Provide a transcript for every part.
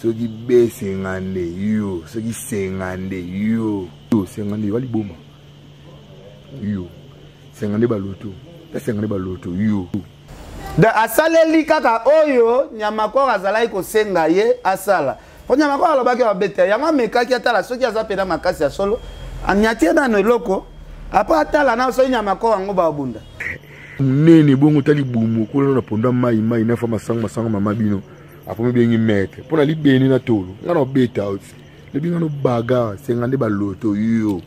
soki be 50 yo soki 50 yo 50 wali boma yo 50 baloto 50 baloto yo da asaleli kaka oyo Nyamakoro azalaki kosenga ye asala po Nyamakoro alobaki babete yango amekaki atala soki aza pena makasi ya solo anyatie nano eloko apa atala na soki Nyamakoro yango babunda nene bongo tali bumu kola na ponda mai na fa masanga mama bino apo me bengi maître pona li beni na tolo ngana beta out le binga no baga 50 baloto yo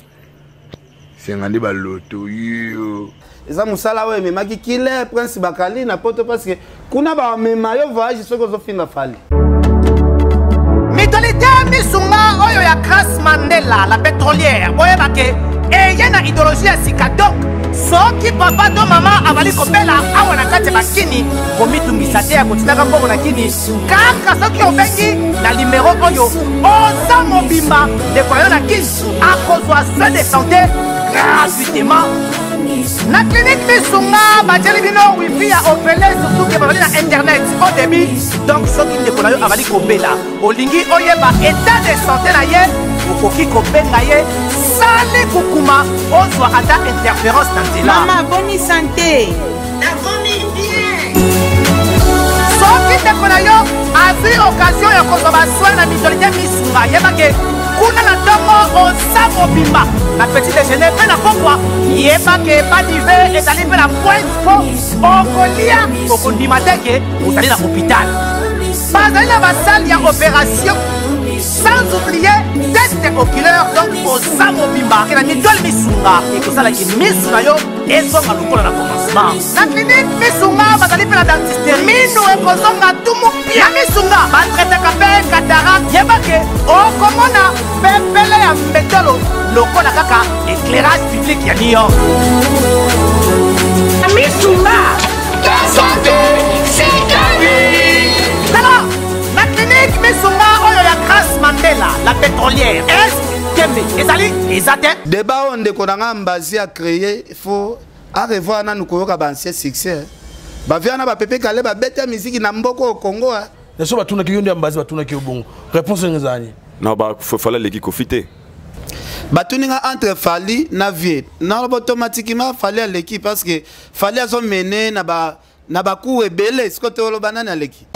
50 baloto yo eza musala we memaki kile prince bakali na poto parce que kuna ba mema yo voyage soko zo finga fali mitolite misunga oyo ya Grace Mandela la pétrolière boye bake eye na idéologie ya sika donc soki papa to mama avali kopela awa na kati bakini komitungisa te ya kotinaka mbongo na kini kaka soki obengi na numero oyo oza mobimba ndeko yo na kini akozwa soin de santé gratuitement na clinique misunga batieli bino wifi ya opele surtout ke babali na internet au début donc soki ndeko na yo avali kopela olingi oyeba état de santé na ye okoki kobenga ye sale kukuma ozwa ata interférence na nzela mama boni santé nakomi bien soki ndeko na yo azwi occasion ya kozwa basoi na mitolite misunga yebake kuna na ntongo oza mobimba na petit déjeuner mpe na pokwa yebake badive ezali mpe na pointe po okolia okondima teke ozali na hôpital bazali na basale ya opération sans oublier test oculaire donc oza mobimba ke na mitole misunga ekosalaki misu na yo ezonga lokola na commencement na clinique misunga bazali mpe na dentiste minu ekozonga tumu pia misunga batretaka mpe cataracte yebake okomona pepele ya mbetolo lokola kaka éclairage public ya New York misunga santé c'est gagné tala na clinique misunga oyo ya Grace Mandela la pétrolière kembe ezali ezate débat on ndeko na mbazi a créé faut à revoir na nukoyoka ba ancien succès ba viana ba pepe kale ba beta musique na mboko au Congo na so batuna kiyo ndia mbazi batuna kiyo bongo réponse ngezani na ba fala leki kofite batuninga entre Fali na Viet na automatiquement Fali à l'équipe parce que Fali a son mené na ba coup rebelle ce côté lo banana à l'équipe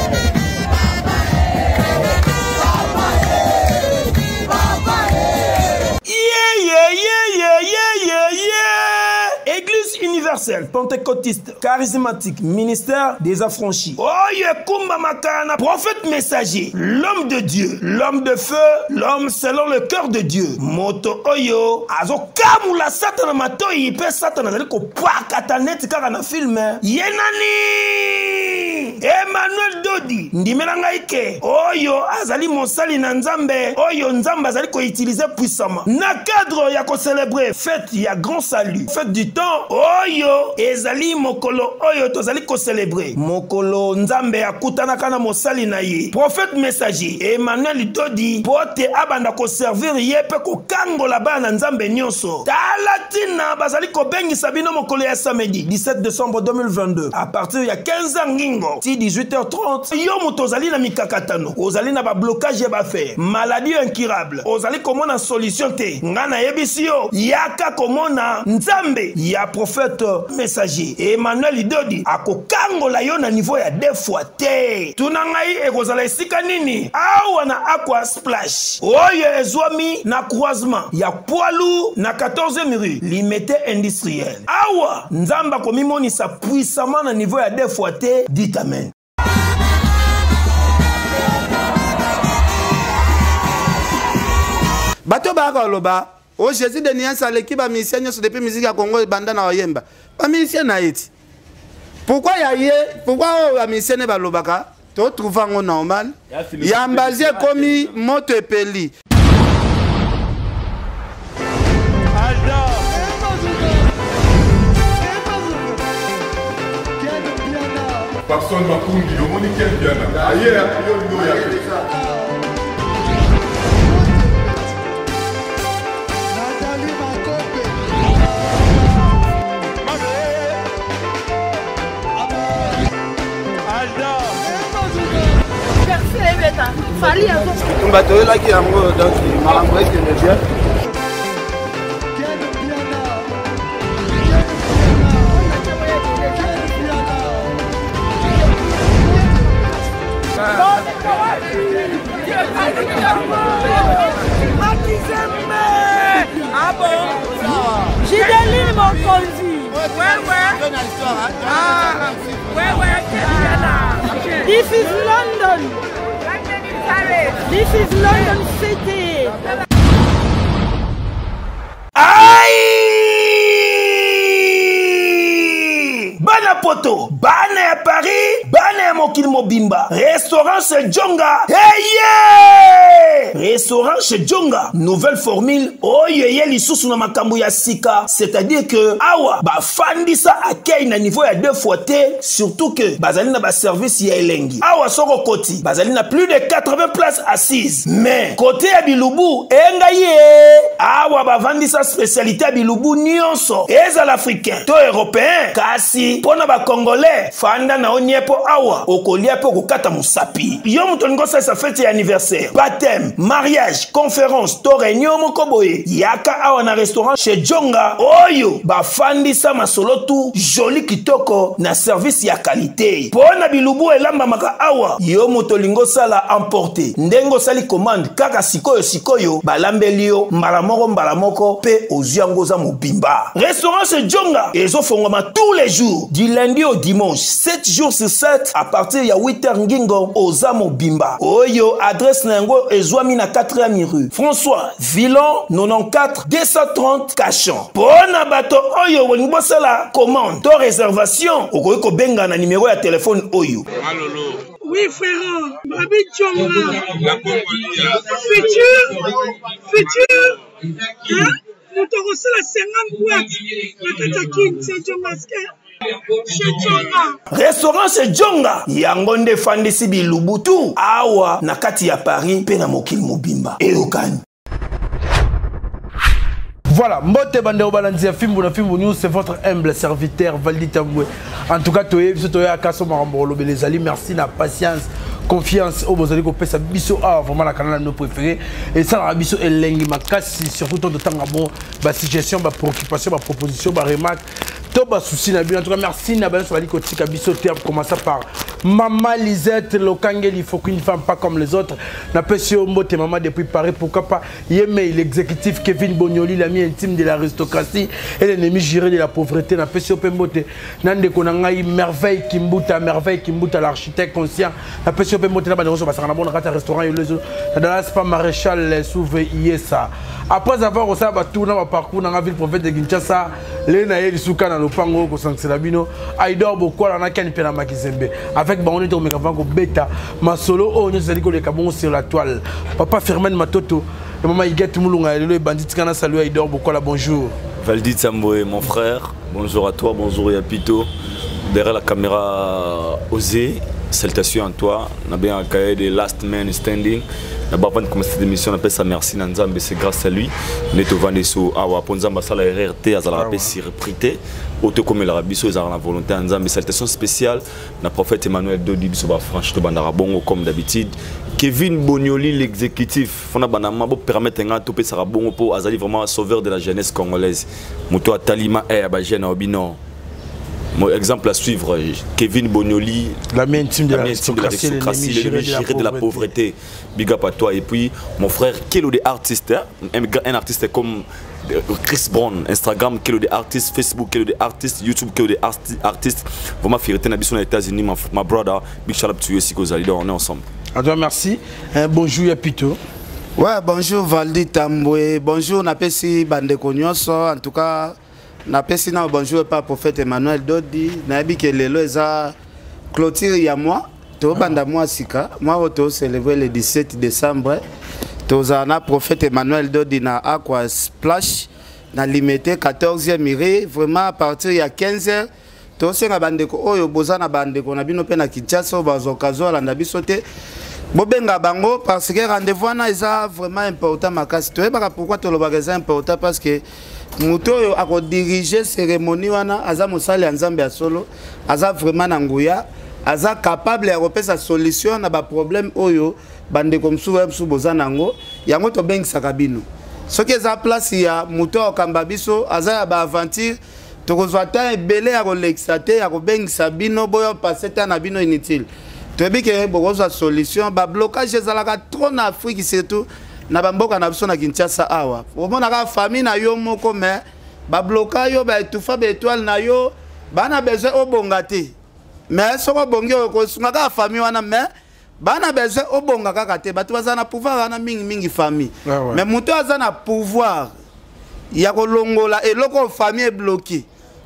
Église universelle, pentecôtiste, charismatique, ministère des affranchis. Oye Kumba Makana, prophète messager, l'homme de Dieu, l'homme de feu, l'homme selon le cœur de Dieu. Moto Oyo, Azo Kamula Satan Mato, il peut Satan Azaliko Pakatanet Karana film. Yenani Emmanuel Dodi, Ndimelanga Ike, Oyo Azali Monsali Nanzambe, Oyo Nzamba Azaliko utilisé puissamment. Na cadre Yako célébrer fête, ya grand salut, fête du temps. Oyo ezali mokolo oyo tozali ko célébrer mokolo nzambe akutana kana mosali na ye prophète messager Emmanuel Dodi pote abanda ko servir ye pe ko kangola bana nzambe nyonso talatina bazali ko bengisa bino mokolo ya samedi 17 décembre 2022 à partir ya 15h ngingo ti 18h30 yo mutozali na mikakatano ozali na ba blocage ya ba fer maladie incurable ozali komona solution te ngana yebisi yo yaka komona nzambe ya prophète messager Emmanuel Dodi akokangola yo na niveau ya 2 fois te tunangai ekozala esika nini awa na aqua splash oyo ezwami na croisement ya poilu na 14e rue limité industriel awa nzamba komimonisa puissamment na niveau ya 2 fois te dit amen. bato ba loba o Jésus de Niance à l'équipe à musicien depuis musique à Congo bandana oyemba ba musicien na iti pourquoi la musicien ne ba lobaka to trouver ngo normal ya mbazi komi moto epeli personne m'a conduit au monde qui est bien ailleurs yo ya bato oyelaki yango donc makambo ekende bien. Ah bon? Gideline mon conduit. This is London. This is London City. Aïe! Bana poto, bana ya Paris, bana ya mokili mobimba. Restaurant chez Djonga. Hey yeah! Restaurant chez Djonga. Nouvelle formule. Oye lisusu na makambo ya sika. C'est-à-dire que awa ba fandisa akei na niveau ya 2 fois T, surtout que bazali na ba service ya elengi. Awa soko koti, bazali na plus de 80 places assises. Mais côté ya Bilubu, enga ye. Awa ba vandisa spécialité ya Bilubu nyonso. Eza l'africain, to européen, kasi pona ba congolais, fanda na oniepo awa, okolia po kokata musapi. Yo mutongo sa fête ya anniversaire, baptême, mariage, conférence, to réunion mokoboye. Yaka awa na restaurant chez Djonga. Oyo ba fandisa masolo tu joli kitoko na service ya qualité. Pona Bilubu elamba maka awa, yo motolingo sala emporter. Ndengo sali commande kaka sikoyo balambelio mbalamoko pe oziango za mobimba. Restaurant chez Djonga ezo fongoma tous les jours du lundi au dimanche 7 jours sur 7 à partir ya 8h ngingo oza mobimba. Oyo adresse nango ezwami na 4e rue François Villon 94 230 Cachan. Pona bato oyo wengo sala commande to réservation okoki kobenga na numéro ya téléphone oyo. Oui, frère, Babi Djonga. Futur. Hein? Nous te reçons la 50 boîtes. C'est Djonga. Restaurant chez Djonga. Yangonde fandisi Bilubutu. Awa na kati ya Paris. Pe na mokili mobimba. Eokani. Voilà, Mbote Bandeo Balanzia Fimbo na Fimbo News, c'est votre humble serviteur Valdi Tamboué. En tout cas, Toye, à Kasso Marambolo, les amis, merci, la patience, confiance, au Bozali Kopesa, Bisso, vraiment la canal nos préférés. Et ça, la Bisso et Lengi Makassi, surtout tant de temps à bon, ma suggestion, ma préoccupation, ma proposition, ma remarque. Toba souci na bien en tout cas merci na ben sur la Kotika Bisso terme commençant par Maman Lisette Lokangel, il faut qu'une femme pas comme les autres n'a pas si Mbote maman depuis Paris, pourquoi pas Yemei l'exécutif Kevin Bonioli, l'ami intime de l'aristocratie et l'ennemi juré de la pauvreté n'a pas si Mbote nande konangai merveille Kimbuta l'architecte conscient n'a pas si Mbote là bas de recevoir na bon restaurant et les autres dans pas maréchal Souve Yesa. Après avoir aussi tout dans parcours dans la ville prophète de Kinshasa, les naïe souka dans le pango ko sanxelabino aidor beaucoup la na kani pena makizembe avec ba on est au mekavango beta ma solo on nous dit que les kabon sur la toile papa Firmin Matoto et maman Iguette Mulunga le bandit kana salut aidor beaucoup la bonjour Valdi Tamboué mon frère bonjour à toi bonjour Yapito derrière la caméra Osé salutations à toi on a bien un cahier de Last Man Standing. D'abord, avant de commencer cette émission, on appelle ça merci Nanzambe, c'est grâce à lui. Nous sommes vendus sur Awa Ponzamba, ça la RRT, à la paix si reprité. Auto comme la Rabiso, ils ont la volonté Nanzambe. Salutation spéciale, le prophète Emmanuel Dodi, sur la franche de Bandarabongo, comme d'habitude. Kevin Bonioli, l'exécutif, Fona Banama, pour permettre un topé Sarabongo pour Azali, vraiment sauveur de la jeunesse congolaise. Mouto Talima et Abajena Obino. Mon exemple à suivre, Kevin Bonioli, l'ami intime de l'aristocratie, l'ennemi géré de la pauvreté. Big up à toi. Et puis, mon frère, quel est l'artiste, un artiste comme Chris Brown, Instagram, quel est l'artiste, Facebook, quel est l'artiste, YouTube, quel est l'artiste. Vraiment, fierté, on aux États-Unis, ma brother, big shout out to you aussi, on est ensemble. À toi, merci. Bonjour, Yapito. Ouais, bonjour, Valdi Tamboué. Bonjour, Napesi Bandeko Nyonso. En tout cas, Napesi na bonjour pas prophète Emmanuel Dodi. Nabi que lelo eza clôture ya moi. To banda moi sika. Moi to célébrer le 17 décembre. To na prophète Emmanuel Dodi na Aqua Splash na limité 14e miré vraiment à partir ya 15h. To senga bandeko oyo bozana bandeko na bino pe na Kinshasa bazokazo la ndabiso te. Bobenga bango parce que rendez-vous na eza vraiment important makasi. To yeba pourquoi to lo bageza important parce que Muto a dirigé cérémonie wana aza mosali ya Nzambe ya solo aza vraiment na nguya aza capable ya kopesa solution na ba problème oyo bande comme sous bozanango yango to bengisaka bino soki eza place ya moto okamba biso aza ya ba aventure tokozwa ta ebele ya kolekisa te ya kobengisa bino boyo passe ta na bino inutile toyebi ke bokozwa solution ba blocage ezalaka trop na Afrique surtout na bamboka na biso na Kinshasa awa omonaka famille na yo moko mais ba bloka yo ba etufa ba étoile na yo bana besoin obonga te mais soko bongi ko sunga famille wana mais bana besoin obonga kaka te batu bazana pouvoir na mingi famille mais muto azana pouvoir ya kolongola eloko famille est bloquée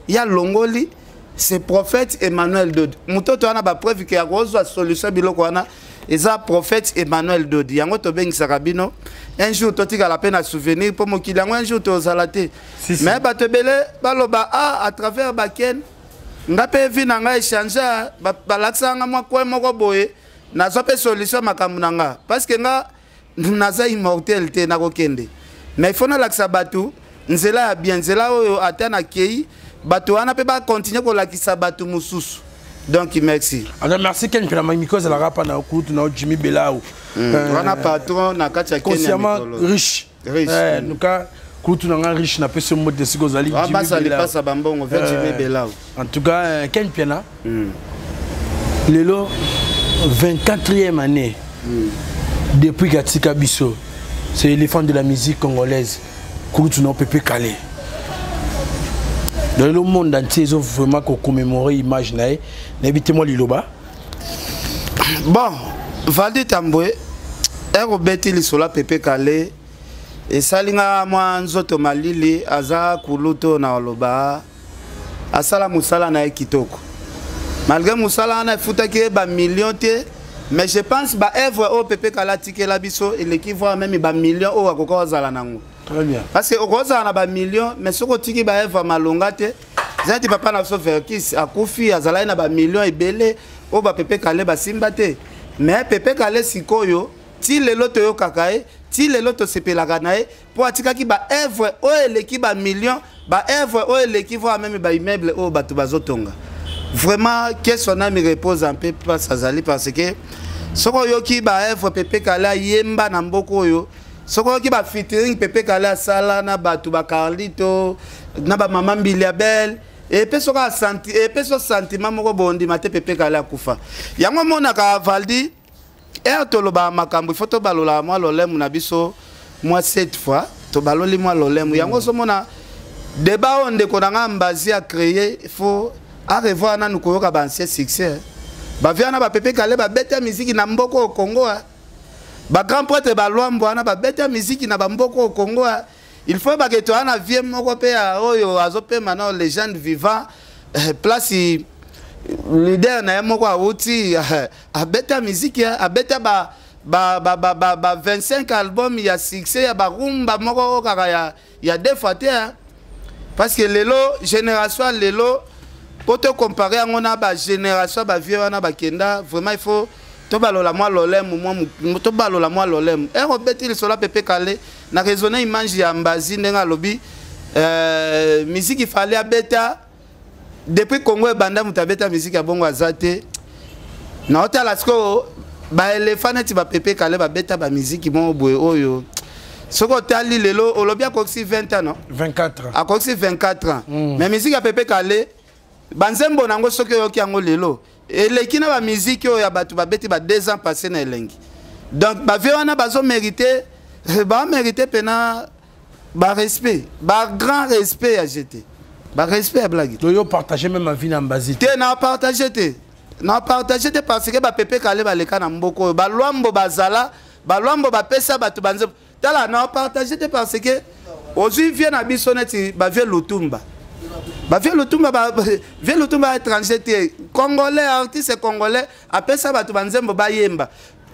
ya longoli c'est prophète Emmanuel Dodi muto to wana ba preuve que ya kozwa solution biloko wana eza prophète Emmanuel Dodi yango to bengisaka bino un jour totika la peine à souvenir pour mokili yango un jour to zalate mais bato belé baloba à travers baken ngape vi na nga échanger balakisa nga mwa kwa moko boye nazo pe solution makambo nanga parce que nga naza immortel te na kokende mais il faut na lakisa batu nzela ya bien nzela oyo atana kei batu wana pe ba continuer ko lakisa batu mususu donc merci alors merci Ken pela micro za la rapa na okutu na Jimmy Belao wana patron na kati ya Kenya consciemment riche nuka kutu na riche na pese mode de siko zali Jimmy Belao ça passe bambongo vers Jimmy Belao en tout cas Ken Piana lelo 24e année depuis Gatika Bisso c'est l'éléphant de la musique congolaise kutu na Pepe Kale dans le monde entier ils ont vraiment commémoré l'image n'habitez-moi Liloba bon Valdi Tamboué Erobeti Lisola Pepe Kale et salinga moi nzoto malili aza kuluto na loba asala musala na kitoko malgré musala na futaki ba million te mais je pense ba œuvre au Pepe Kale tikela biso et l'équivalent même ba million au akoko zala nango. Très bien. Parce que au cause on a ba million mais ce que tiki ba œuvre malongate zati papa na so verkis akufi azala na ba million ebele o ba Pepe Kale ba simbate mais Pepe Kale sikoyo ti lelo to yo kakae ti lelo to sepelaka nae po atika ki ba œuvre o eleki ba million ba œuvre o eleki voa même ba immeuble o batu bazotonga. Vraiment que son âme repose un peu pas Azali parce que soko yo ki ba œuvre Pepe Kale yemba na mboko yo soko ki ba featuring Pepe Kale sala na batu ba Carlito na ba Maman Biliabel et pe soko senti et pe so sentiment moko bondi mate Pepe Kale akufa yango mona ka Valdi et to loba makambo photo balola moi lolem na biso moi 7 fois to baloli moi lolem yango so mona débat onde ko nga mbazi a créer il faut à revoir na nukoyoka ba ancien succès ba viana ba Pepe Kale ba beta musique na mboko au Congo ba grand prêtre ba Lwambo na ba beta musique na ba mboko au Congo il faut ba que to ana vie moko pe oyo azope maintenant légende vivant place leader na moko auti a beta musique a beta ba 25 albums ya succès ya ba rumba moko kaka ya deux fois parce que lelo génération lelo pour te comparer à mon aba génération ba vieux wana ba kenda vraiment il faut to balola moi lolem moi to balola moi lolem et robeti le sola Pepe Kale na raisonner image ya mbazi ndenga lobi musique il fallait abeta depuis Congo e banda mutabeta musique ya bongo azate na hôtel asko ba elephant ti ba Pepe Kale ba beta ba musique mo boye oyo soko tali lelo olobia koksi 20 ans non 24 a koksi 24 ans mais musique ya Pepe Kale banzembo nango soki yoki yango lelo eleki na ba musique oyo ya batu babeti ba 2 ans passé na elengi donc ba vie wana bazo mériter pena ba respect ba grand respect à jeter ba respect à blague to yo partager même ma vie na mbazi te na partager te parce que ba Pepe Kale ba leka na mboko ba Lwambo bazala ba Lwambo ba pesa batu banzembo tala na partager te parce que aujourd'hui vient na biso neti ba vie Lutumba ba vieux Lutumba étranger congolais artiste congolais après ça batu banzembo ba yemba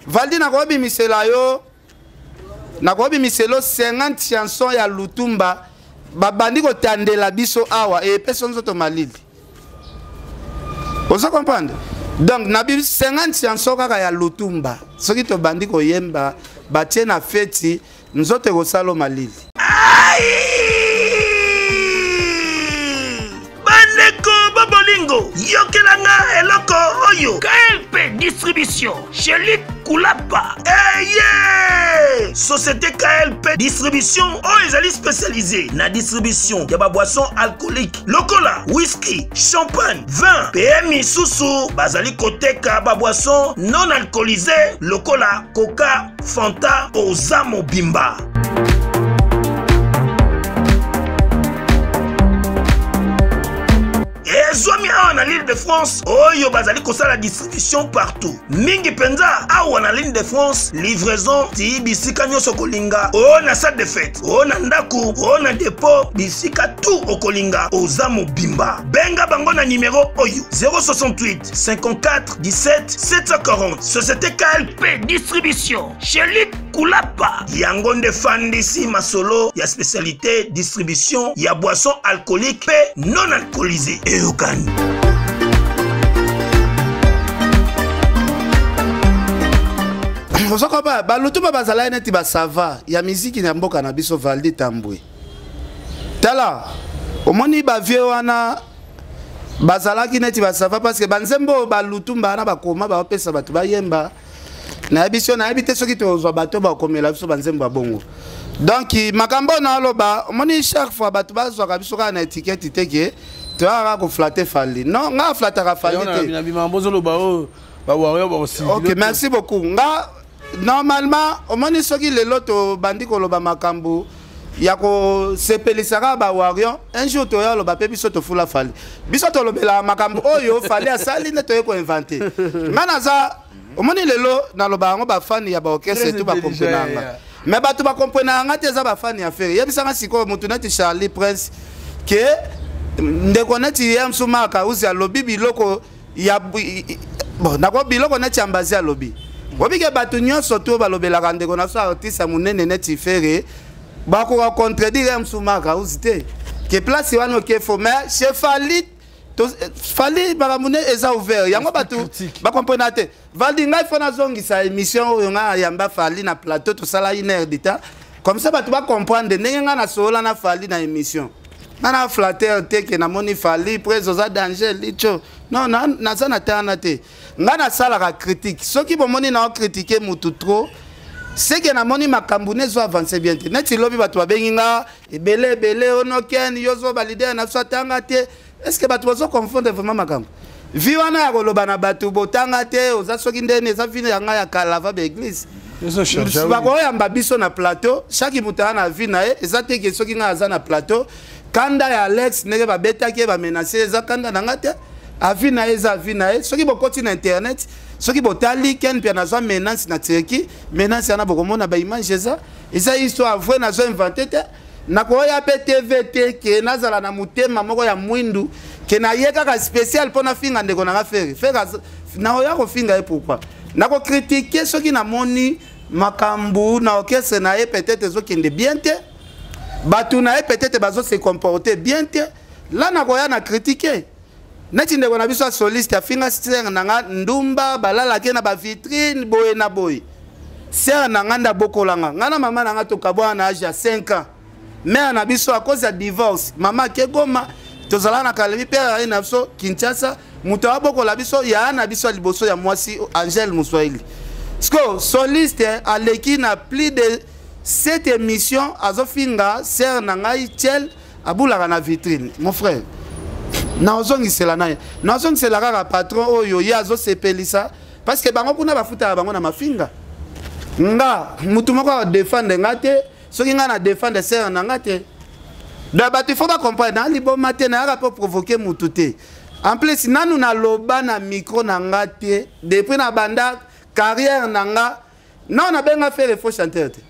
Valdi na ko bimisela yo na ko bimiselo 50 chansons ya Lutumba ba bandi ko tandela biso awa et personne zoto malili oza comprendre donc na bi 50 chansons kaka ya Lutumba soki to bandi ko yemba ba tie na feti nzote ko salo malili Bandeko Bobolingo yokelanga eloko oyo kae distribution chez Luc Koulapa. Yeah! Société KLP distribution ezali spécialisée na distribution ya ba boisson alcoolique lokola whisky, champagne, vin, PMI susu bazali koteka ba boisson non alcoolisée lokola Coca, Fanta, Ozamo Bimba. Zomi awa na l'île de France, oyo bazali kosala distribution partout. Mingi penza awa na l'île de France, livraison ti bisika nyonso kolinga. O na salle de fête, o na ndaku, o na dépôt, bisika tout okolinga. Ozamo Bimba. Benga bango na numéro oyo 068 54 17 740. Société KLP distribution chez Luc Koulapa. Yango nde fandisi masolo ya spécialité distribution ya boisson alcoolique pe non alcoolisée. Ozokoba balutu bazala neti basava ya miziki na mboka na biso Valdi Tambwe. Tala omoni ba vieux wana bazalaki neti basava parce que banzembo balutu mbana bakoma ba opesa batu bayemba na biso na habite soki tozwa bato ba komela biso banzembo bongo. Donc makambo na loba omoni chaque fois batu bazwa ka biso ka na étiquette teke tu as flatter Fali. Non, nga flatter Fali. Ok, merci beaucoup. Nga normalement, au moins soki le loto bandi ko loba makambu ya ko sepelisaka ba warion un jour to ya loba pe biso to fula Fali. Biso to lobela makambu oyo Fali asali ne to ko inventer. Nga naza au moins lelo na loba ngo ba fan ya ba orchestre tout ba comprenanga. Mais ba tout ba comprenanga te za ba fan ya faire. Yebisanga siko mutu neti Charlie Prince que ndeko neti yamsumaka uzi alobi biloko ya bon nako biloko neti ambazi alobi obike batu nyonso to balobelaka ndeko na so artiste munene neti fere bako contredire yamsumaka uzi te ke place wana ke fo mais chez Fali baramune eza ouvert yango batu ba comprendre te Valdi ngai fona zongisa émission oyo nga yamba Fali na plateau to sala une heure d'état comme ça batu ba comprendre ndenge nga na sola na Fali na émission. Nana flatter te ke na moni Fali prezo za danger licho non na za na tana te nga na sala ka critique soki bomoni na critiquer mutu trop c'est que na moni makambu ne zo avancer bien te neti lobi batu babenginga ebele onoken yozo balide na so tanga te est-ce que batu bazo confondre vraiment makambu vi wana ya koloba na batu botanga te oza soki ndene za fini yanga ya kalava be église bako yamba biso na plateau chaque mutana na vi na e eza te ke soki nga aza na plateau kanda ya Alex nege ba betaki ba menacer za kanda na ngate avina eza avina e soki bokoti na internet soki botali ken pia na zo menace na Turquie menace na bokomona ba image eza histoire vrai na zo inventé te na ko ya PTVT ke nazala na mutema moko ya mwindu ke na yeka ka spécial pona finga ndeko na faire na oya ko finga e pourquoi na ko critiquer soki na moni makambu na orchestre na e peut-être zo kende bien te batu na peut-être bazo se comporter bien te là na koya na critiquer neti ndeko na biso soliste afinga ser nanga ndumba balala ke na ba vitrine boye na boye ser nanga nda bokolanga ngana mama nanga to kabwa na âge ya 5 ans mère na biso à cause ya divorce mama ke goma tozala na kalebi père na biso Kinshasa muto abokola biso ya na biso liboso ya mwasi Angel Muswahili sko soliste aleki na plus de cette émission azofinga ser nangai tiel abulaka na vitrine mon frère na ozongisela naye na ozongisela kaka patron oyo ye azosepelisa parce que bango kuna bafuta bango na mafinga nga mutu moko défendre nga te soki nga na défendre ser nanga te da batu faut pas comprendre na libo matin na yaka po provoquer mutu te en plus nanu na loba na micro na nga te depuis na banda carrière nanga non na benga faire faux chanteur te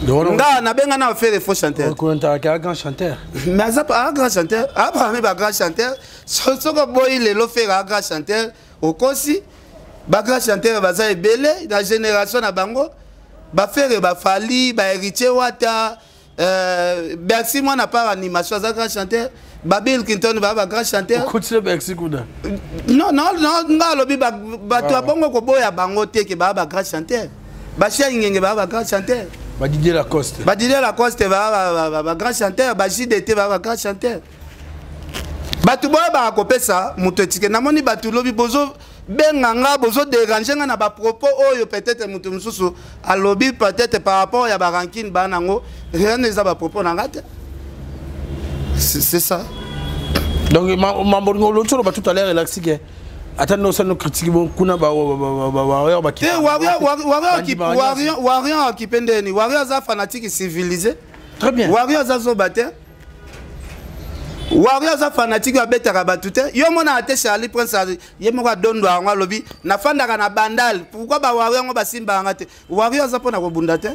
nga na benga na faire faux chanteur ko nta ka grand chanteur mais ça pas grand chanteur après mais ba grand chanteur soko boy le lo faire grand chanteur au kosi ba grand chanteur baza ebele la génération na bango ba faire ba Fali ba héritier wata Bercy moi na pas animation za grand chanteur Babil Clinton ba grand chanteur continue Bercy kuda non nga lobi ba to bongo ko boya bango te ke ba grand chanteur ba sia ngenge ba grand chanteur ba Didier Lacoste ba grand chanteur ba JDT ba grand chanteur batu boya ba kopesa muto tike na moni batu lobi bozo benganga bozo déranger nga na ba propos oyo peut-être mutu mususu alobi peut-être par rapport ya ba rankine banango rien ne za ba propos nanga te. C'est ça. Donc mambo l'autre ba tout à l'heure relaxé que attends ça nous critique bon kuna ba warrior ba ki. Warrior qui pendeni warrior za fanatique civilisé. Très bien. Warrior za zo bater. Warrior za fanatique ba betaka batute. Yo mona ate Charlie Prince ye moko dondo angwa lobi na fandaka na bandal. Pourquoi ba warrior ngo basimba ngate? Warrior za pona ko bunda te.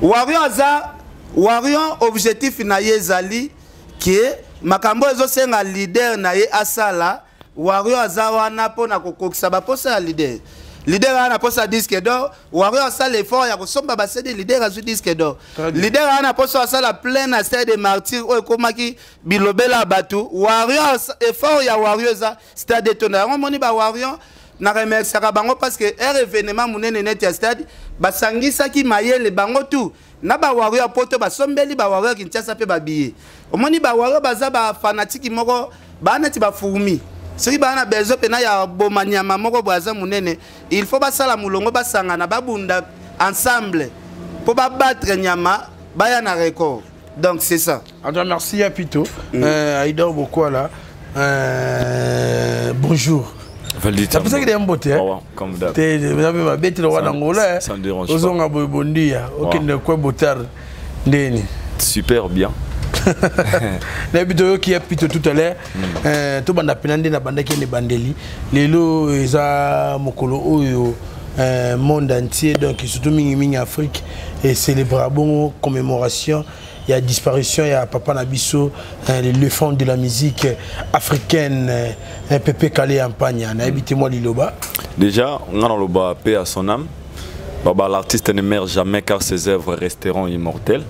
Warrior objectif na yezali qui makambo ezo senga leader na ye asala Warrior azawana pona kokokisa ba posa leader ana posa disque d'or Warrior asala effort ya kosomba ba CD leader azu disque d'or leader ana posa asala plein na stade de martyr o komaki bilobela batu Warrior effort ya Warrior za stade tona ngomoni ba Warrior na remercier bango parce que un événement munene net ya stade basangisa ki mayele bango tout na ba Warrior poto basombeli ba Warrior Kinshasa pe ba billet omoni ba Warrior baza ba fanatique moko bana ti ba fumi soki bana bezo pena ya bomanyama moko baza munene il faut basala mulongo basangana babunda ensemble pour battre nyama baya na record donc c'est ça. Merci à Pito. Aïdor beaucoup là. Bonjour. Ça peut être un beauté. Comme d'hab. Vous avez ma bête le roi d'Angola. Ça ne dérange pas. Aux ongles bondi, aucun de quoi boutard. Super bien. La vidéo qui a Pito tout à l'heure. Tout le monde a pénandé la bande qui est bandeli. Les lots, ils ont mokolo oyo. Monde entier, donc surtout en Afrique. Et célébrer bon commémoration. Il y a disparition, il y a Papa Nabiso, l'éléphant de la musique africaine, Pépé Kalé Ampagne. Habitez-moi Liloba. Déjà, on a le paix à son âme. L'artiste ne meurt jamais car ses œuvres resteront immortelles.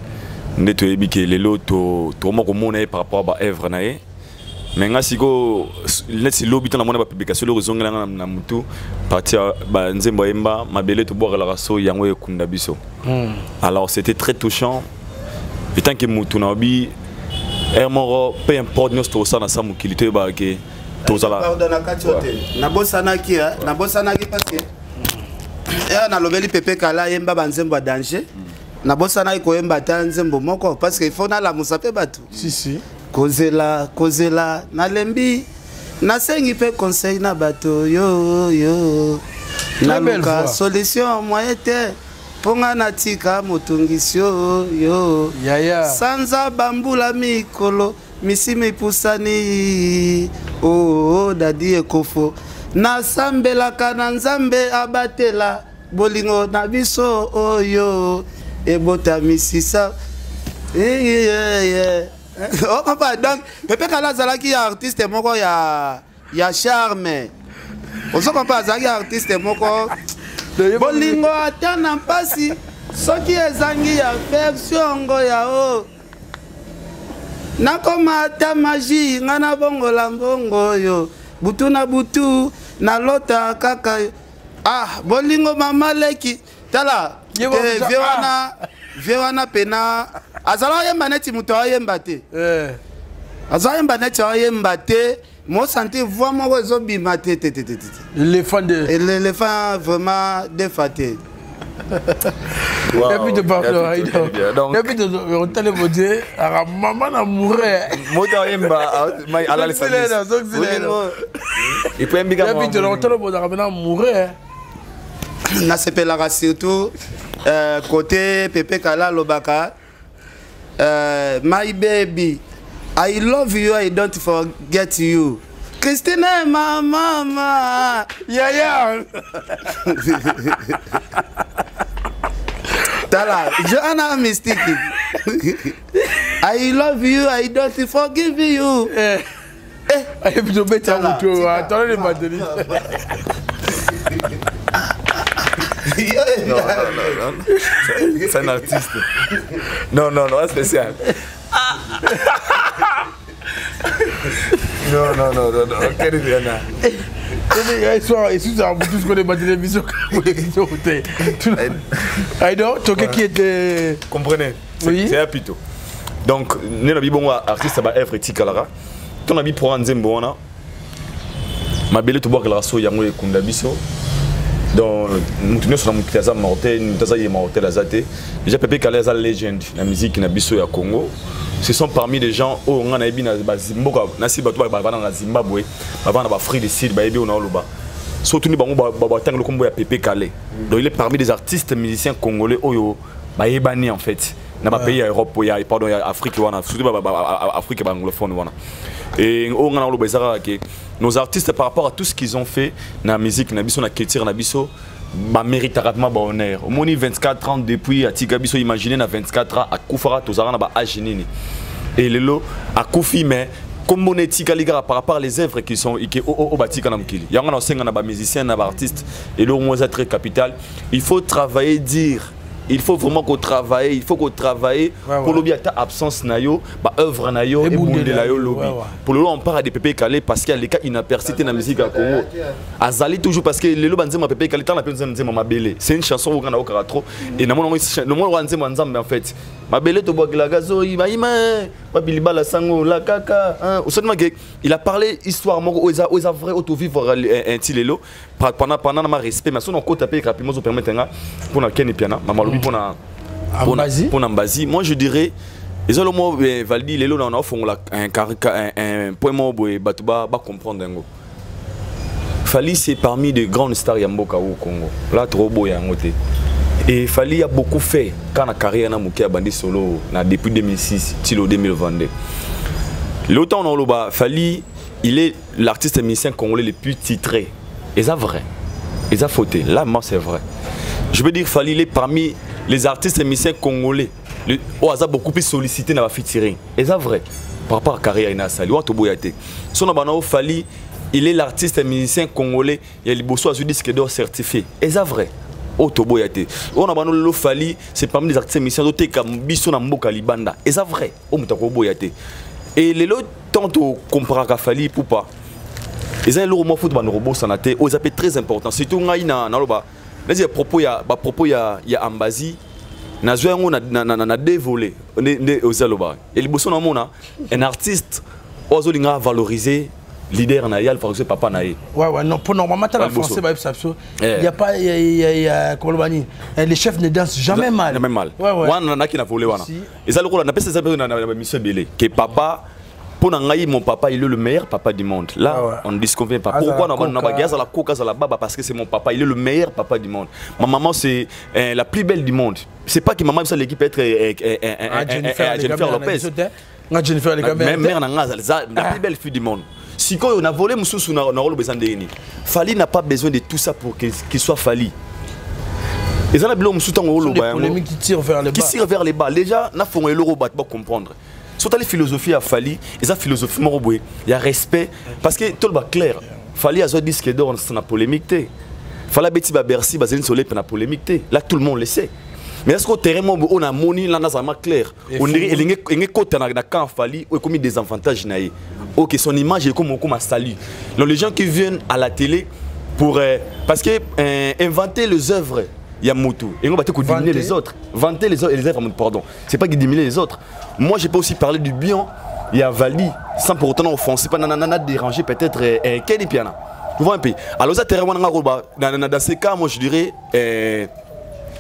Nous avons dit que les lots, tout le monde par rapport à l'œuvre. Mais si vous avez lobby dans la publication, vous avez dit que alors c'était très touchant. Et tant que Moutunabi, peu importe nous sommes ça dans sa mobilité, que tout ça là. Nabosanaki parce que na lobeli Pépé Kala yemba banzembo danger. Nabosanaki ko yemba tanzembo moko parce que il faut na la musape batu. Si. Kozela na lembi na sengi pe conseil na bato yo. Na luka solution moyen te. Ponga natika motungisio yo sanza bambula mikolo misimi pusani dadi ekofo na sambelaka na nzambe abatela bolingo na biso oyo ebota misisa papa donc Pépé Kala zalaki artiste moko ya charme ozo papa zalaki artiste moko bolingo ata na mpasi soki ezangi ya version ngo yao nakoma ata magie nga na bongola mbongo oyo butu na butu na lota kaka bolingo mama leki tala vie wana pena azala yemba neti mutu ayemba te azala yemba neti ayemba te moi santé voix moi zobima te l'éléphant vraiment défaté. Et puis de parler et puis de retourner au Dieu à maman na mourir moto yemba ala les et puis de retourner au Dieu mourir na sepelaka surtout côté Pépé Kala lobaka my baby I love you, I don't forget you. Christine, mama. Yeah. Tala, Joanna Mystique. I love you, I don't forgive you. I have to bet on you. Attendez, Madeleine. Non. C'est un artiste. Non, spécial. Non. Quel est le qui était. Comprenez. Oui. C'est un pito. Donc, nous avons bon artiste à œuvre Tikalara. Ton ami pour un Zembona. mabele to boka la raso yango ekunda biso donc mutuno sur la mutaza mortel mutaza ye mortel azate déjà Pepe Kale za legend la musique na biso ya Congo. Ce sont parmi les gens où on a bien Zimboka nasi bato ba na Zimbabwe ba na ba Afrique du Sud ba ebi on a loba surtout ni bango ba tang le combo ya Pepe Kale. Donc il est parmi les artistes musiciens congolais oyo ba yebani en fait na ba pays ya Europe ya pardon ya Afrique wana surtout ba Afrique ba anglophone wana. Et on a loba ezara que nos artistes par rapport à tout ce qu'ils ont fait na musique na biso na culture na biso ba mérite rarement ba honneur. Au moins 24 ans depuis Atika biso imaginez na 24 ans à Koufara tozara na ba agenini. Et lelo à Koufi mais comme on est Tika Liga par rapport aux œuvres qui sont au Batika Namkili. Il y a un musicien, un artiste et le moins très capital. Il faut travailler dire. Il faut vraiment qu'on travaille, il faut qu'on travaille pour l'objet ta absence nayo, ba œuvre nayo et boule de nayo lobby. Pour le on parle de Pepe Kale parce qu'il y a les cas inapercités dans la musique à Congo. Azali toujours parce que les lobanzé ma Pepe Kale tant la personne dit ma belle. C'est une chanson où on a au trop et normalement le monde wanzé manzam mais en fait ma belle to bois la gazo ima ba biliba la sango la kaka au seulement que il a parlé histoire moko aux vrai auto vivre un tilelo pendant ma respect mais son on taper rapidement pour permettre pour na ken piana pour Nambazi. Moi je dirais les autres mots Valdi les lots on offre un point mot batuba ba comprendre ngo. Fali c'est parmi les grandes stars yamboka au Congo. Là trop beau yangote. Et Fali a beaucoup fait quand la carrière na mukia bandi solo na depuis 2006 tilo 2022. L'autant on loba Fali il est l'artiste musicien congolais le plus titré. Et ça vrai. Et ça fauté. Là moi c'est vrai. Je veux dire Fali il est parmi les artistes et musiciens congolais au hasard beaucoup plus sollicité dans la featuring. Et ça vrai par rapport à carrière ina sali wa to boyate. Son abana Fali il est l'artiste et musicien congolais il y a liboso azu disque d'or certifié. Et ça vrai au to boyate. On abana lo Fali c'est parmi les artistes et musiciens doté comme biso na mboka libanda. Et ça vrai au mutako boyate. Et les lots tant au comparer à Fali pour pas. Les uns l'euro foot ban robot sanate aux appels très important surtout ngai na loba. Les propos il y a Ambazi na zoyango na dévolé aux aloba et le bosso na mona un artiste ozolinga valoriser leader na yal favoriser papa na ye ouais non pour normalement la français ba il y a pas il y a comment bani les chefs ne dansent jamais mal wana na ki na volé wana et aloko na pesa na mission belé que papa pour Nangaï, mon papa, il est le meilleur papa du monde. Là, on ne disconvient pas. Pourquoi on a la coca, la baba? Parce que c'est mon papa, il est le meilleur papa du monde. Ma maman, c'est la plus belle du monde. C'est pas que maman, l'équipe peut être Jennifer Lopez. Mère la plus belle fille du monde. Si on a volé Moussous, on a besoin de rien. Fali n'a pas besoin de tout ça pour qu'il soit Fali. Et ça, qui tire vers les bas. Déjà, on a fait un euro pour comprendre. Surtout les philosophies à Fali, et ça philosophie moroboué, il y a respect parce que tout le monde clair. Fali a dit que d'or dans la polémique. Fali beti ba Bercy bazine soleil pour la polémique. Là tout le monde le sait. Mais est-ce qu'au terrain on a moni là dans un clair. On dirait il est côté na quand Fali ou commis des avantages naïe. OK, son image est comme un salut. Donc les gens qui viennent à la télé pour parce que inventer les œuvres il y a Moutou. Et on va te diminuer les autres. Vanter les œuvres, pardon. C'est pas qui diminuer les autres. Moi, je peux aussi parler du bien. Il y a Vali, sans pour autant offenser, pas nanana déranger peut-être Kenny Piana. Vous voyez un peu. Alors, ça, dans ces cas, moi, je dirais,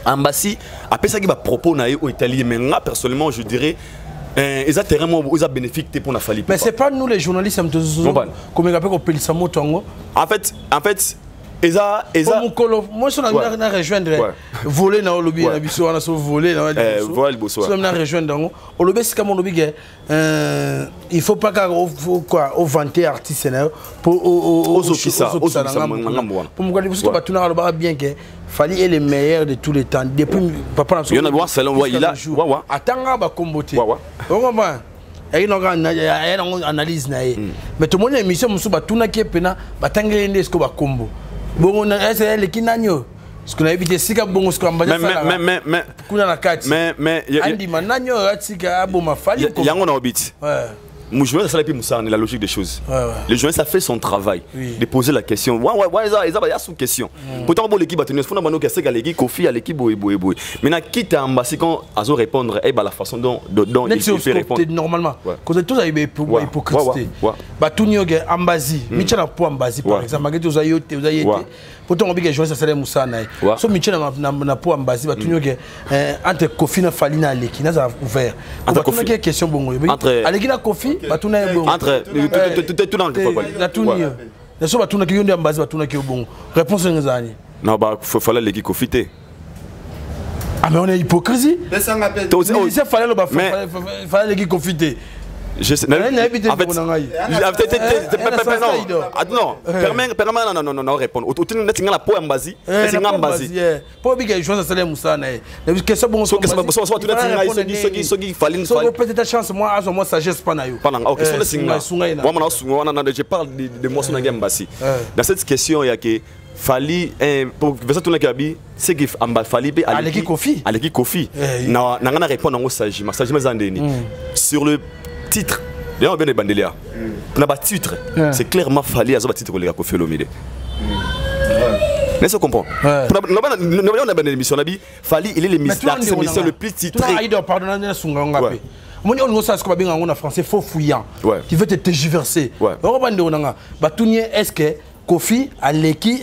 Ambassi, après ça, il va propos aux Italiens. Mais moi, personnellement, je dirais, ils ont bénéficié pour la Fali. Mais c'est pas nous, les journalistes, comme il appelle au Pélisamo Tongo. En fait, moi je suis rejoindre voler dans le lobby na biso wana so voler na biso so na rejoindre au lobby c'est comme lobby il faut pas quoi au vanter artiste pour pour me dire que tu n'as bien que Fali est le meilleur de tous les temps depuis papa il y en a voir salon il a attends ba comboter et non analyse na mais tout le monde émission musu ba tuna ki pena batangele ndesko ba combo bon c'est le kinanyo ce qu'on a évité sika bon ce qu'on va mais kuna na kati mais andi mananyo atika abo mafali yango na obit Le journaliste, ça c'est la logique des choses. Le journaliste a fait son travail, de poser la question. Ouais, il y a une question. Pourtant, l'équipe a tenu, il faut que l'équipe Kofi à l'équipe boy. Maintenant, quitte à Ambassi quand ils ont répondre, la façon dont il peut répondre. Normalement, quand tout a été hypocrite, tout n'y a Ambassi, Michel a pour Ambassi par exemple, malgré tout ça, pourtant on dit que jouer ça c'est Moussa naï. So Michel n'a pas Ambassi, tout n'y a entre Kofi na Falina l'équipe, n'a ouvert. Entre Kofi, quelle question bon. Entre l'équipe na Kofi, tout n'a bon. Entre tout dans la tout n'y a. Les choses tout n'a qui ont des Ambassi, tout n'a qui bon. Réponse aux années. Non bah fallait l'équipe Kofi. Ah mais on est hypocrisie. Il fallait l'équipe confiter. Je sais. En fait, non. Permets répondre. Autour de la poème basi. C'est un basi. Pour bien jouer ça c'est Moussa naï. Question bon. Peut-être chance moi sagesse pas naïo. Ok, je parle de moi son game basi. Dans cette question il y a que Fali pour ça tout le monde c'est qu'il fallait à l'équipe Kofi na ngana répondre au Saji Mazandeni sur le titre d'ailleurs bien Bandelia na ba titre c'est clairement Fali azo ba titre le Kofi Olomide n'est-ce comprend on a une émission nabi Fali il est l'émission le plus titré pardonnez sunga ngape mon on ça ce qu'on va bien en français faux fouillant qui veut te tergiverser on va ndonanga ba tunye est-ce que Kofi à l'équipe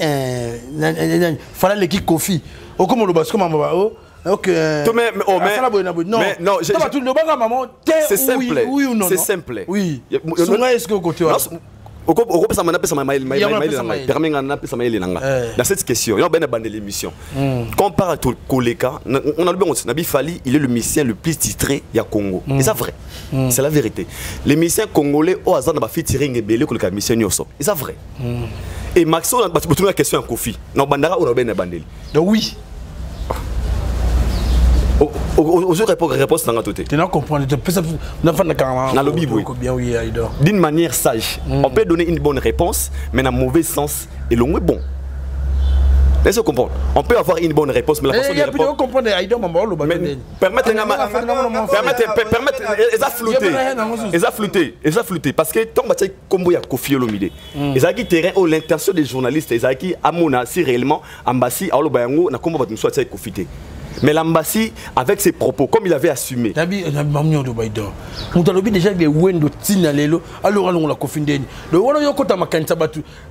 fallait l'équipe Kofi au comme le basket maman ok non c'est simple c'est simple oui est-ce que côté dans cette question, il y a bien de l'émission. Quand on parle à Koleka, on a le bon Nabi Fali, il est le musicien le plus titré du Congo. Et c'est vrai. C'est la vérité. Les musiciens congolais au hasard n'a fait tirer une belle Koleka musicien Nyoso. Et c'est vrai. Et Maxo on a posé la question à Kofi. Non bandara on a bien bandeli. Donc oui. Aux réponses dans la totalité. Tu n'as compris. D'une manière sage, on peut donner une bonne réponse, mais dans le mauvais sens, et le moins bon. Est-ce que vous comprenez? On peut avoir une bonne réponse, mais la façon de répondre. Permettre ils ont flouté. Parce que tant que comme il y a Kofi Olomide, ils ont terrain où l'intention des journalistes, ils ont dit Amona, si réellement, Ambassi, à Olobayango, n'a comme nous soit Kofi. Mais l'Ambassi, avec ses propos, comme il avait assumé.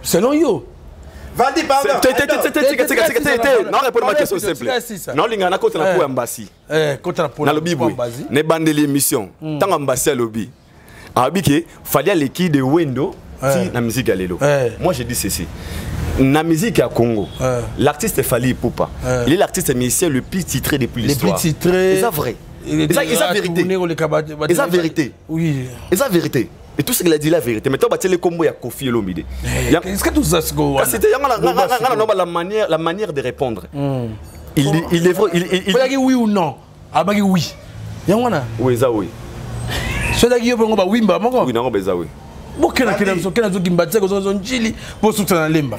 Selon yo. Valdi, pardon. Non, réponds à ma question simple. Non, il y a un côté de l'Ambassi. Dans le Bible, ne bande l'émission. Tant l'Ambassi à l'Obi. Il fallait l'équipe de Wendo, si la musique à l'élo. Moi, je dis ceci. La musique à Congo, l'artiste Fali Poupa, il est l'artiste musicien le plus titré depuis l'histoire. Le plus titré. C'est vrai. C'est la vérité. C'est la vérité. Oui. C'est la vérité. Et tout ce qu'il a dit la vérité. Mais toi, tu as les combos, il y a Kofi Olomide. Est-ce que tout ça se goûte? C'était la manière de répondre. Il est vrai. Il a dit oui ou non? Ah, bah oui. Oui, ça oui. C'est là qu'il y a un oui, bah mon gars. Oui, non, ça oui. Pourquoi il y a un Gimbatse qui pour soutenir Lemba.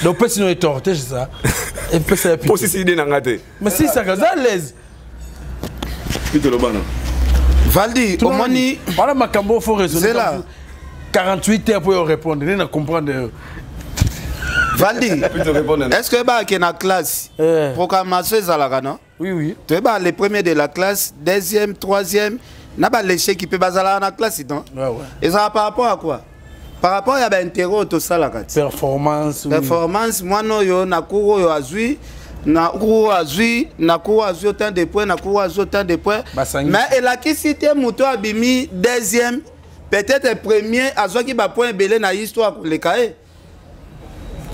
Donc, personne n'est torté, c'est ça. Et personne n'est pour si idée n'a gâté. Mais si ça gagne à l'aise. Plutôt le ban. Valdi, au moni. Voilà ma cambo, faut raisonner. 48 heures pour répondre. Vous comprendre. Valdi, est-ce que bah qui est dans classe programmation ça non? Oui. Tu es bah les premiers de la classe, deuxième, troisième. N'a pas l'échec qui peut baser dans la classe, non? Et ça par rapport à quoi? Par rapport à l'interro tout ça la performance. Performance, moi non yo na cours yo azui, na cours azui autant de points, na cours azui autant de points. Mais elle a qui cité Mouto Abimi deuxième, peut-être premier azui qui ba point belé na histoire les cahiers.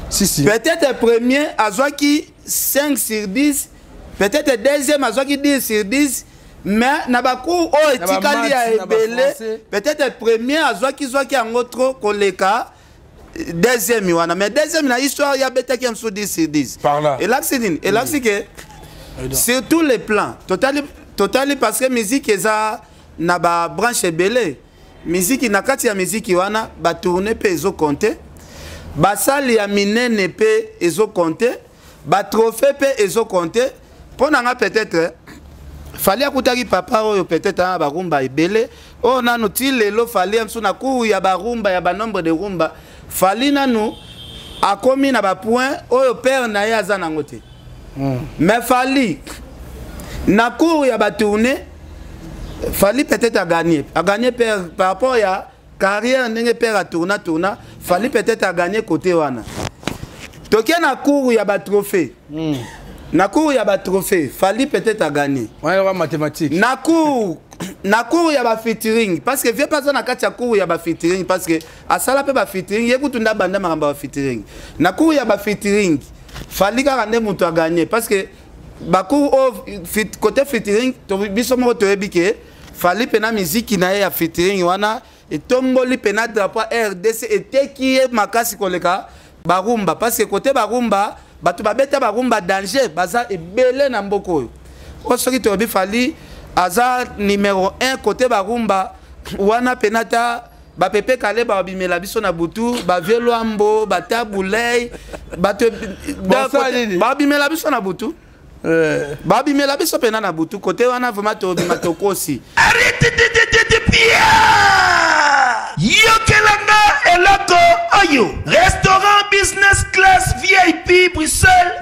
Si. Peut-être premier azui qui 5 sur 10, peut-être deuxième azui qui 10 sur 10. Mais nabaku o etikali ya ebele peut-être premier azwa ki en autre koleka deuxième wana mais deuxième na histoire ya beta qui am so 10 sur 10 et là c'est que sur tous les plans totalement parce que musique eza na ba branche ebele musique na kati ya musique wana ba tourner pe ezo compter ba sali ya minene pe ezo compter ba trophée pe ezo compter pour nga peut-être fali akutaki papa oyo peut-être na barumba ebele oyo nanu ti lelo fali amsu na kuru ya barumba ya banombre de rumba fali nanu akomi na bapoint oyo père na ye aza nango te mais fali na kuru ya batourné fali peut-être a gagné père par rapport ya carrière ndenge père a tourna fali peut-être a gagné côté wana toke na kuru ya batrophée na cours ya ba trophée fali peut-être a gagné ouais mathématique na cours ya ba featuring parce que vieux pas na kati ya cours ya ba featuring parce que asala pe ba featuring yekutunda banda makamba ba featuring na cours ya ba featuring fali ka rande mutu a gagné parce que ba cours côté featuring to biso mo to ebike fali pena musique na ya featuring wana et tomboli pena drapeau RDC et qui est makasi koleka barumba parce que côté barumba batu babeta barumba danger baza ebele na mboko oyo osoki to bifali aza numéro 1 côté barumba wana penata ba pepe kale ba bimela biso na butu ba velwambo batabulei batu ba bimela biso na butu ba bimela biso pena na butu côté wana vraiment to bimatokosi arrête de pia yokelanga eloko oyo restaurant business class VIP Bruxelles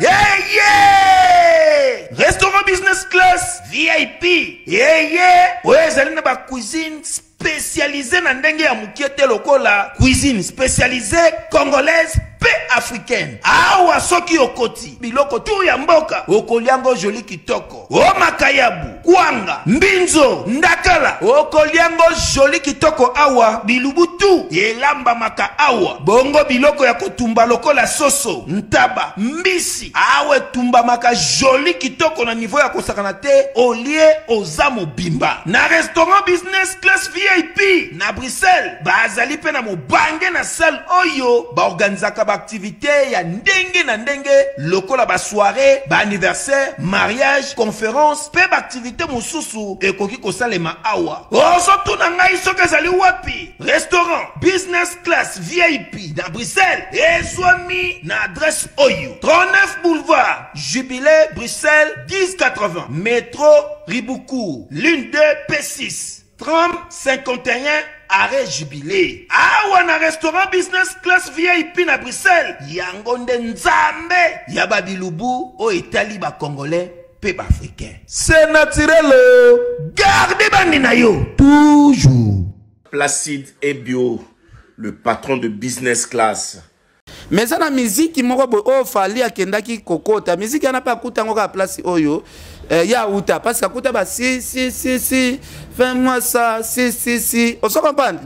restaurant business class VIP ezali na ba cuisine spécialisée na ndenge ya mukiete lokola cuisine spécialisée congolaise pe africaine awa soki okoti biloko tu ya mboka okoliango joli kitoko o makayabu kwanga mbinzo ndakala okoliango joli kitoko awa bilubutu elamba maka awa bongo biloko ya kotumba lokola soso ntaba mbisi awe tumba maka joli kitoko na niveau ya kosakana te olie ozamo bimba na restaurant business class VIP na Bruxelles bazali pe na mobange na salle oyo ba organizaka ba activité ya ndenge na ndenge lokola ba soirée ba anniversaire mariage conférence pe ba activité mosusu ekoki kosalema awa oso tuna ngai soki ezali wapi restaurant business class VIP na Bruxelles ezwami na adresse oyo 39 boulevard Jubilé Bruxelles 1080 métro Riboucourt l'une 2 P6 3051 arrêt Jubilé awa na restaurant business class VIP na Bruxelles yango nde nzambe ya babilubu o etali ba congolais pe ba africain c'est naturel gardez bandi na yo toujours Placide et Bio le patron de business class mais ça na musique moko bo o fali akendaki kokota musique yana pa kutango ka place oyo ya uta parce que kuta ba si fais-moi ça si on se comprend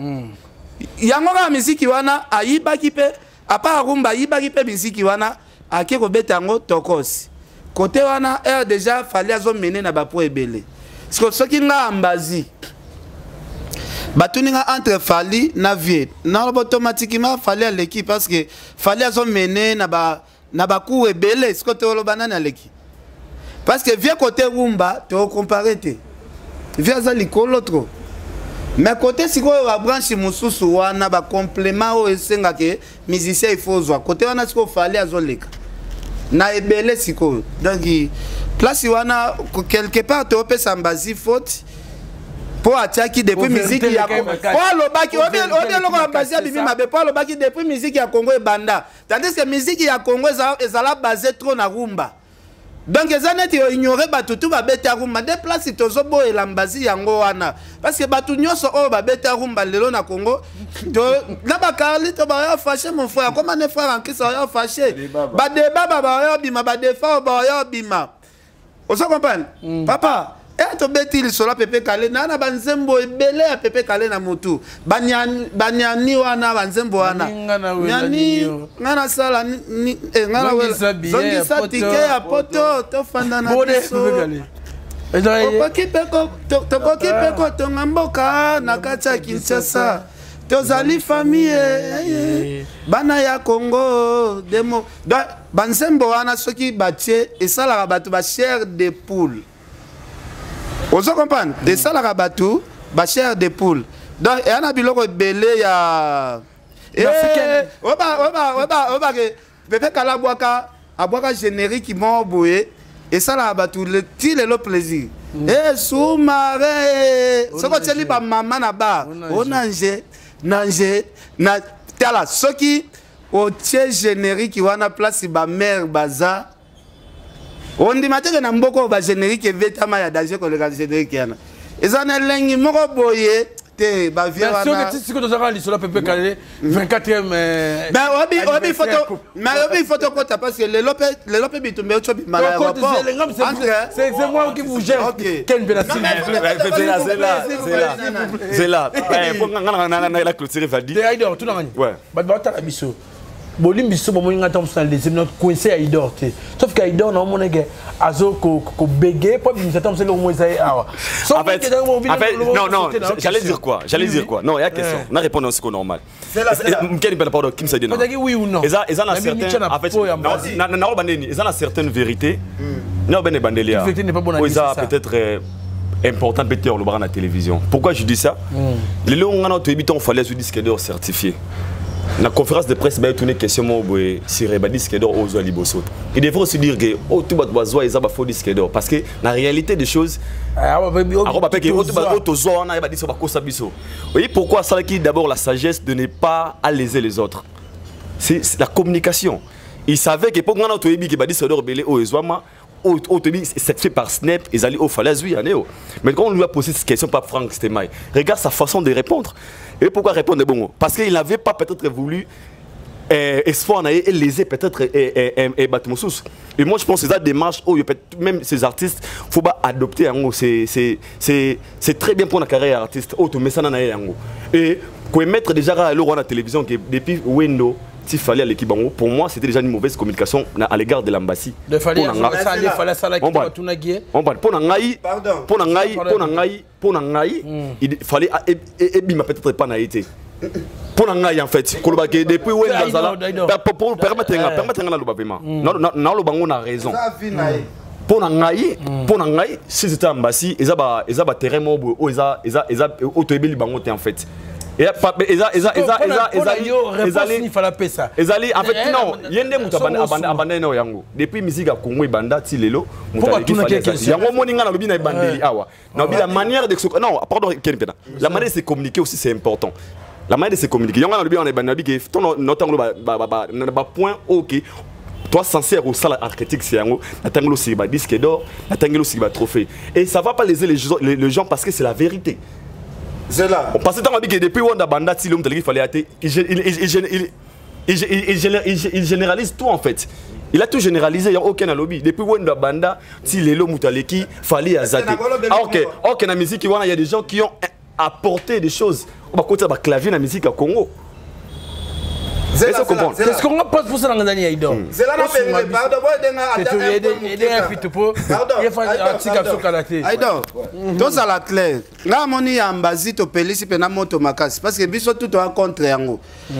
yango ka musique wana ayibaki pe apa rumba ayibaki pe musique wana akeko betango tokosi côté wana déjà fali azo mener na ba po ebele parce que soki nga ambazi batuninga entre fali na vie na automatiquement fali à l'équipe parce que fali azo mener na ba coup ebele ce côté lo banana l'équipe parce que vieux côté rumba te comparer te vieux za likolo trop mais côté siko la branche mususu wana ba complément o esenga ke musicien il faut zo côté wana siko fali azo leka na ebele siko donc place wana quelque part te opesa mbazi faute pour attaquer depuis musique ya Congo pour le baki on loko ambazi abimi mabe pour le baki depuis musique ya Congo et banda tandis que musique ya Congo ezala basé trop na rumba donc ezaneti ignorer batu tu ba beta rumba de place tozo bo elambazi yango wana parce que batu nyoso o ba beta rumba lelo na Congo to na ba Carli to ba ya fâché mon frère comment ne frère en qui ça ya fâché ba débat ba ya bima ba défend ba ya bima on se comprend papa et to beti li sola pepe kale na banzembo ebele ya pepe kale na mutu banyani wana banzembo wana nyani ngana sala ni ngana wela zongi sa tike ya poto to fanda na biso okoki peko tonga mboka na kati ya Kinshasa tozali famille bana ya Congo demo banzembo wana soki batie esalaka bato ba chair de poule. On se comprend. De ça la rabatou, ba chair de poule. Donc il y a un biloko belé ya. Oba que Pepe Kala boaka générique qui m'a boé et ça la rabatou le plaisir. Eh sous-marin. Soko teli ba maman na ba. Onanje na tala soki au tie générique wana place ba mère baza. On dit mateke na mboko ba générique vetama ya danger ko le générique yana. Ezana lengi moko boye. Bah, si tu as sur la PP 24e. Ben, obi photo. Mais obi photo quoi parce que les lopes bitumbe au chobi mal. C'est moi qui vous gère. Quel c'est là. Pour la clôture va dire. Aïdor, tout le monde. Ouais. Bolim biso bo moninga tam dans les notre coincé Aïdor té sauf qu'Aïdor non mon gars azo ko bégué pas bien ça tam c'est le moins ça awa en fait non j'allais dire quoi non il y a question on a répondu aussi normal quel est pardon Kim Saïdina oui ou non ça na certain en fait na bandeni ça na certaines vérités non ben bandelia ça peut-être important peut-être le bar à la télévision pourquoi je dis ça les longs on a notre habitant fallait ce disque d'or certifié. La conférence de presse, il y a une question sur le disque d'or aux Liboso. Il devrait aussi dire que tout le monde doit avoir un disque d'or. Parce que la réalité des choses, pourquoi ça qui d'abord la sagesse de ne pas léser les autres. C'est la communication. Il savait que pour nous, c'est fait par Snap, ils allaient au falaise, oui, mais quand on lui a posé cette question par Franck Stemaï, regarde sa façon de répondre. Et pourquoi répondre bon? Parce qu'il n'avait pas peut-être voulu espoir et léser peut-être et Batmosous. Et moi je pense que cette démarche, même ces artistes, il ne faut pas adopter. C'est très bien pour la carrière artiste. Et pour mettre déjà à l'euro à la télévision, depuis Wendo, s'il fallait à l'équipe, pour moi c'était déjà une mauvaise communication à l'égard de l'ambassade. Il fallait peut-être pas naïté. Pour en fait, depuis où pour permettre on a raison. Pour si c'était ambassade, ils ont terrain en fait. Et en fait non depuis musique à Congo et banda tilelo la manière de non pardon la manière de se communiquer aussi c'est important la manière de se communiquer point ok toi sincère au salle archétype c'est un aussi disque d'or aussi trophée et ça va pas léser les gens parce que c'est la vérité. C'est là. Parce que depuis Wanda Banda, il fallait il généralise tout en fait. Il a tout généralisé, il n'y a aucun lobby. Depuis Wanda Banda, Tilelo Moutaleki, fallait Azate. Ok, la musique, il y a des gens qui ont apporté des choses. On va côté clavier la musique à Congo. Qu'est-ce qu'on passe pour ça dans les Aïdor? C'est là Aïdor, tout ça la clair. Là, mon y a un basit au pélis et moto macas parce que biso tout est contre yango.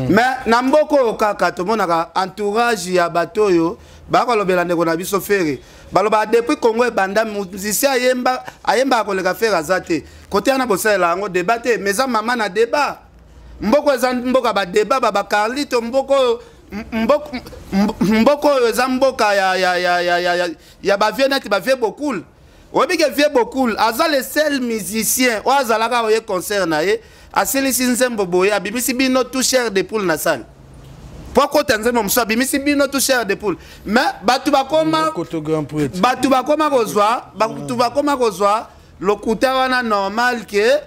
Mais namboko kaka to monaka entourage ya bateau yo, ba ko lobela ndeko na biso ferry. Baloba depuis Congo et banda musicien ayemba ko le faire azate. Côté na bosela yango débatté, mais ça maman na débat. Mboko ezan mboka ba débat ba Carlito mboko ezan mboka ya ba vieux net ba vieux beaucoup. Obi ke vieux beaucoup, aza le seul musicien o azalaka oye concert na ye, aselisi nzembo boye abimisi bino tout cher de poule na salle. Pourquoi tanzemo mso abimisi bino tout cher de poule. Mais batu bakoma kozwa lokuta wana normal que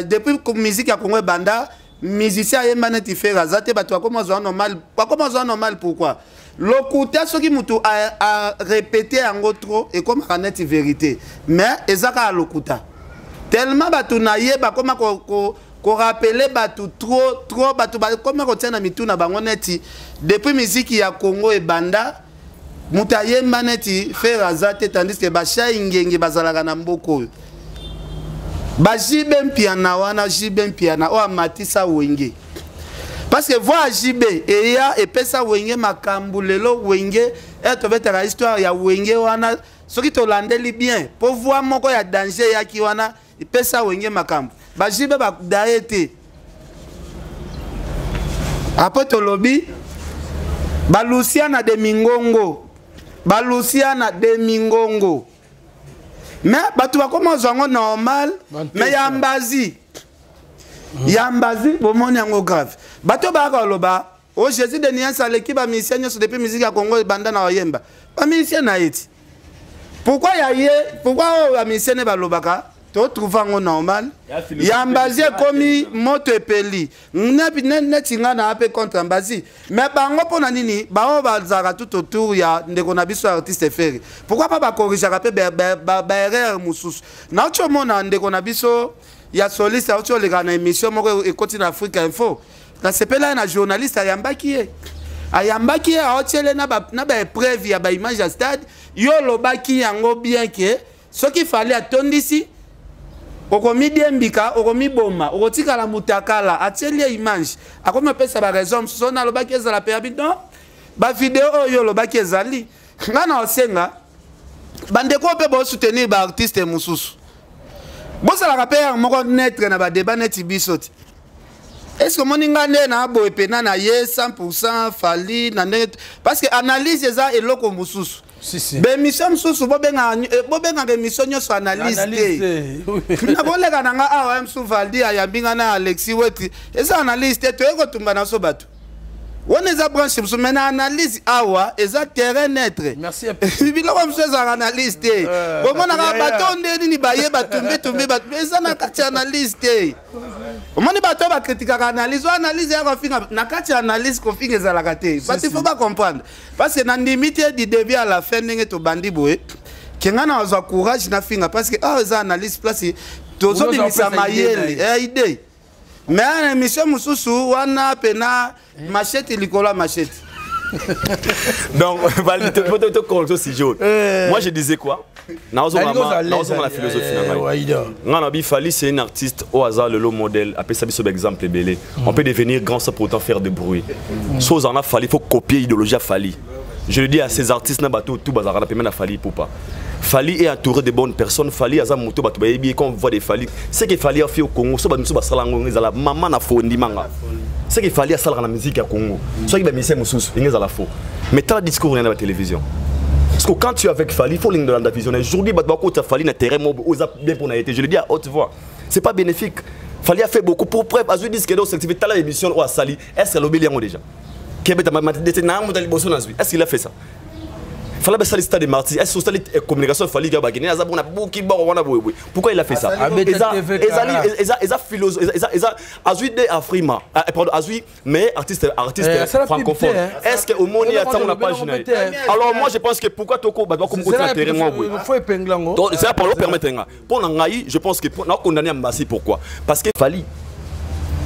depuis que musique a Congo banda musicien yemba neti faire azate bato bakomazo normal pourquoi lokuta soki mutu a répété en trop et comme kaneti vérité mais ezaka lokuta tellement bato na yeba koma ko rappeler bato trop bato comme ko tiana mituna bango neti depuis musique ya Congo et banda mutu yemba neti faire azate tandis que basha ingenge bazalaka na mboko ba jibe piana wana jibe piana o amatisa wenge parce que voir jibe et ya epesa wenge makambu lelo wenge et to betera histoire ya wenge wana soki to landeli bien pour voir moko ya danger ya ki wana epesa wenge makambu ba jibe ba daete apoto lobby ba Luciana de Mingongo mais bato bakoma zango normal mais ya mbazi ya mbazi bomoni yango grave bato bakoloba o Jésus de Niance aleki ba musicien nyonso depuis musique ya Congo banda na oyemba ba musicien na eti pourquoi ya ye pourquoi ba musicien ne balobaka to trouver ngo normal ya mbazi komi moto epeli neti nga na ape contre mbazi mais bango pona nini bao bazaka tout autour ya ndeko na biso artiste feri pourquoi pas ba corriger ka pe ba erreur mususu na ocho mona ndeko na biso ya soliste ocho le kana émission moko ekoti na Afrique Info na sepela na journaliste ayambaki aotiele na ba preuve ya ba image ya stade yo lobaki yango bien que ce qu'il fallait attondisi okomi diembika okomi boma okotika la mutakala atieli image akomi pesa ba raison so na lobaki ezala pe non ba vidéo oyo lobaki ezali ngana osenga bandeko pe bo soutenir ba artiste mususu bosala ka pe moko netre na ba débat neti bisoti. Est-ce que mon ingane na bo epena na ye 100% fali na net parce que analyse eza eloko mususu. Si. Be mission mususu bo benga be mission nyoso analyse. Na bolega na nga awa msu valdi ayambinga na Alexis Weti. Eza analyse te to eko tumba na so batu. On est à brancher, mais analyse awa, eza terrain net. Merci. Bilo comme ça za analyse te. Comment na baton de ni baye batumbe mais ça na kati analyse te. Comment ni bato ba critique analyse ya kofinga na kati analyse kofinga za la kate. Parce qu'il faut pas comprendre. Parce que na limite du début à la fin ninge to bandi boé. Kenga na za courage na finga parce que za analyse place tozo bimisa mayele idée. Mais une émission mususu wana pena machette likola machette. Donc valide votre contrôle si jaune. Moi je disais quoi? Naozo la philosophie na bi Fally c'est un artiste au hasard le modèle après ça sur exemple belé. On peut devenir grand sans pour autant faire de bruit. Chose en a Fally faut copier l'idéologie à Fally. Je le dis à ces artistes na bateau tout bazar na paiement na Fally pour pas. Fally est entouré de bonnes personnes. Fally a moto bato bayebi quand on voit des Fally. C'est que Fally a fait au Congo. So bato ba sala ngo ngeza la maman na fondi manga. C'est que Fally a sala na musique à Congo. So ki ba mise mususu ngeza la faux. Mais tant discours rien à la télévision. Parce que quand tu es avec Fally, il faut l'ingénieur de la vision. Aujourd'hui bato ba ko ta Fally na terrain mo oza bien pour na été. Je le dis à haute voix. C'est pas bénéfique. Fally a fait beaucoup pour preuve. Azu disque do s'activer ta la émission ou à Sali. Est-ce que l'obéliango déjà? Kebeta ma de na mo dali boso na zui. Est-ce qu'il a fait ça? Fallait baisser les stades de Marty. Est-ce que la communication fallait qu'il y ait un bouki bord wana boui. Pourquoi il a fait ça? Eza philosophe, eza azui de Afrima. Pardon, azui mais artiste francophone. Est-ce que au monde il y a tant on a pas généré? Alors moi je pense que pourquoi Toko ba comme côté terrain moi boui. Il faut épingler ngo. Donc c'est pour le permettre nga. Pour nangai, je pense que on a condamné Mbassi pourquoi? Parce que Fally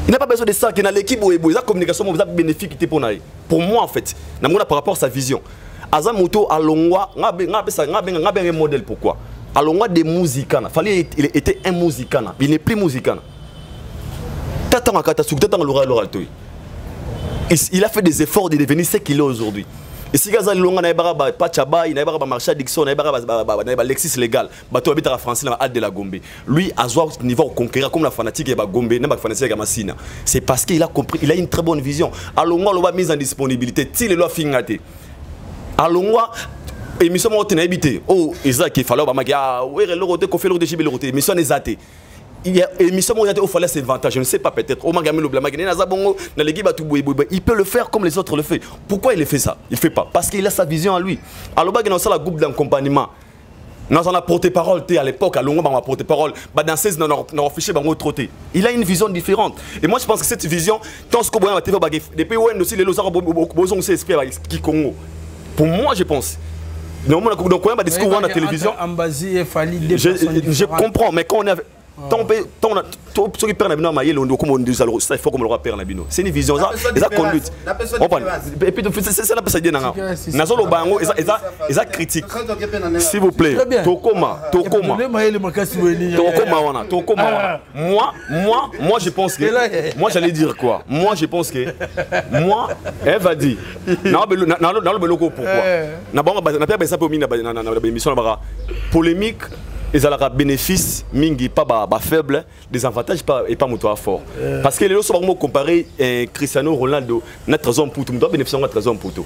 il n'a pas besoin de ça que dans l'équipe boui, la communication vous a bénéfique pour naï. Pour moi en fait, par rapport à sa vision. Azamoto alongwa ngabe modèle pourquoi alongwa des musicana Fally il était un musicana il n'est plus musicana tatanga katasuk tatanga l'oral il a fait des efforts de devenir ce qu'il est aujourd'hui et si gaza longa na baraba pachaba na baraba marcha Dixon na baraba Lexis légal bato habita français na Al de la Gombe lui a joué niveau conquérir comme la fanatique et ba Gombe na ba fanatique ya Masina c'est parce qu'il a compris il a une très bonne vision alongwa loba mise en disponibilité ti le lo fingate alongwa émission mo tena habité oh Isaac il fallait ba magia ouais le roté ko fait le roté le roté émission ezate il y a émission mo au fallait s'inventer je ne sais pas peut-être au magami le blama na za bongo na legi batu il peut le faire comme les autres le fait pourquoi il fait ça il fait pas parce qu'il a sa vision à lui aloba gena ça la groupe d'accompagnement nous on a porte-parole à l'époque alongwa ba porte-parole ba danseuse na affiché bango trotter il a une vision différente et moi je pense que cette vision tant ce que boya TV ba depuis when aussi les losara bozong c'est esprit qui Congo. Pour moi, je pense. Donc, quand on a discours à la télévision, je comprends, mais quand on a. Ceux qui perdent la bino, ça il faut comme le rappeur la bino. C'est une vision, ça conduite. Et puis c'est la personne qui est Nazolo bango, ils a critique. S'il vous plaît, Tokoma. Moi je pense que moi j'allais dire quoi? Moi je pense que moi elle va dire. Dans le loco pourquoi? Na pas ça pour mine na émission na polémique. Ils ont bénéfice, mingi pas faible, des avantages et pas moto fort. Parce que les autres sont comparés Cristiano Ronaldo, notre homme pour tout, nous doit bénéficier de notre homme pour tout.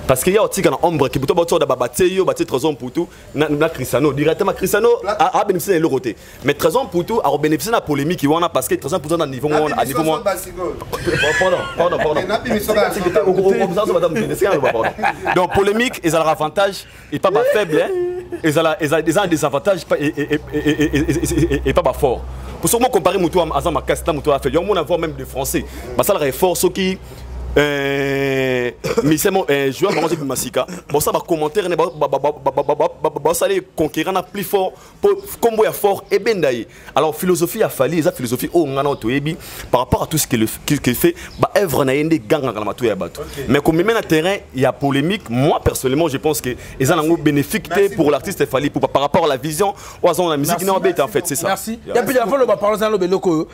parce qu'il y a aussi un ombre qui peut être Babateo, Trésor Poutou, na Cristiano. Directement, Cristiano a bénéficié de l'autre côté. Mais Trésor Poutou a bénéficié de la polémique qui a parce que Trésor Poutou a un niveau moins. Pardon. Donc, polémique, ils ont l'avantage, et pas faible, ils ont des avantages et pas fort. Pour ce moment, comparer Moutou à Azam Makasta, Moutou a fait, il y a un même de français. Ça a fort, ce qui. Mais c'est mon joueur de Massika. Bon, ça va commenter, ça allait conquérir un plus fort, comme il fort et bien d'ailleurs. Alors, philosophie a fallu, la philosophie, par rapport à tout ce qu'il fait, œuvre n'a pas gang dans la matouille à battre. Mais comme même à terrain, il y a polémique. Moi, personnellement, je pense que ils ont un bénéfice pour l'artiste Fali par rapport à la vision, ou à la musique qui n'a pas été en fait, c'est ça. Merci. Et puis, avant, on va parler de l'Obeloko.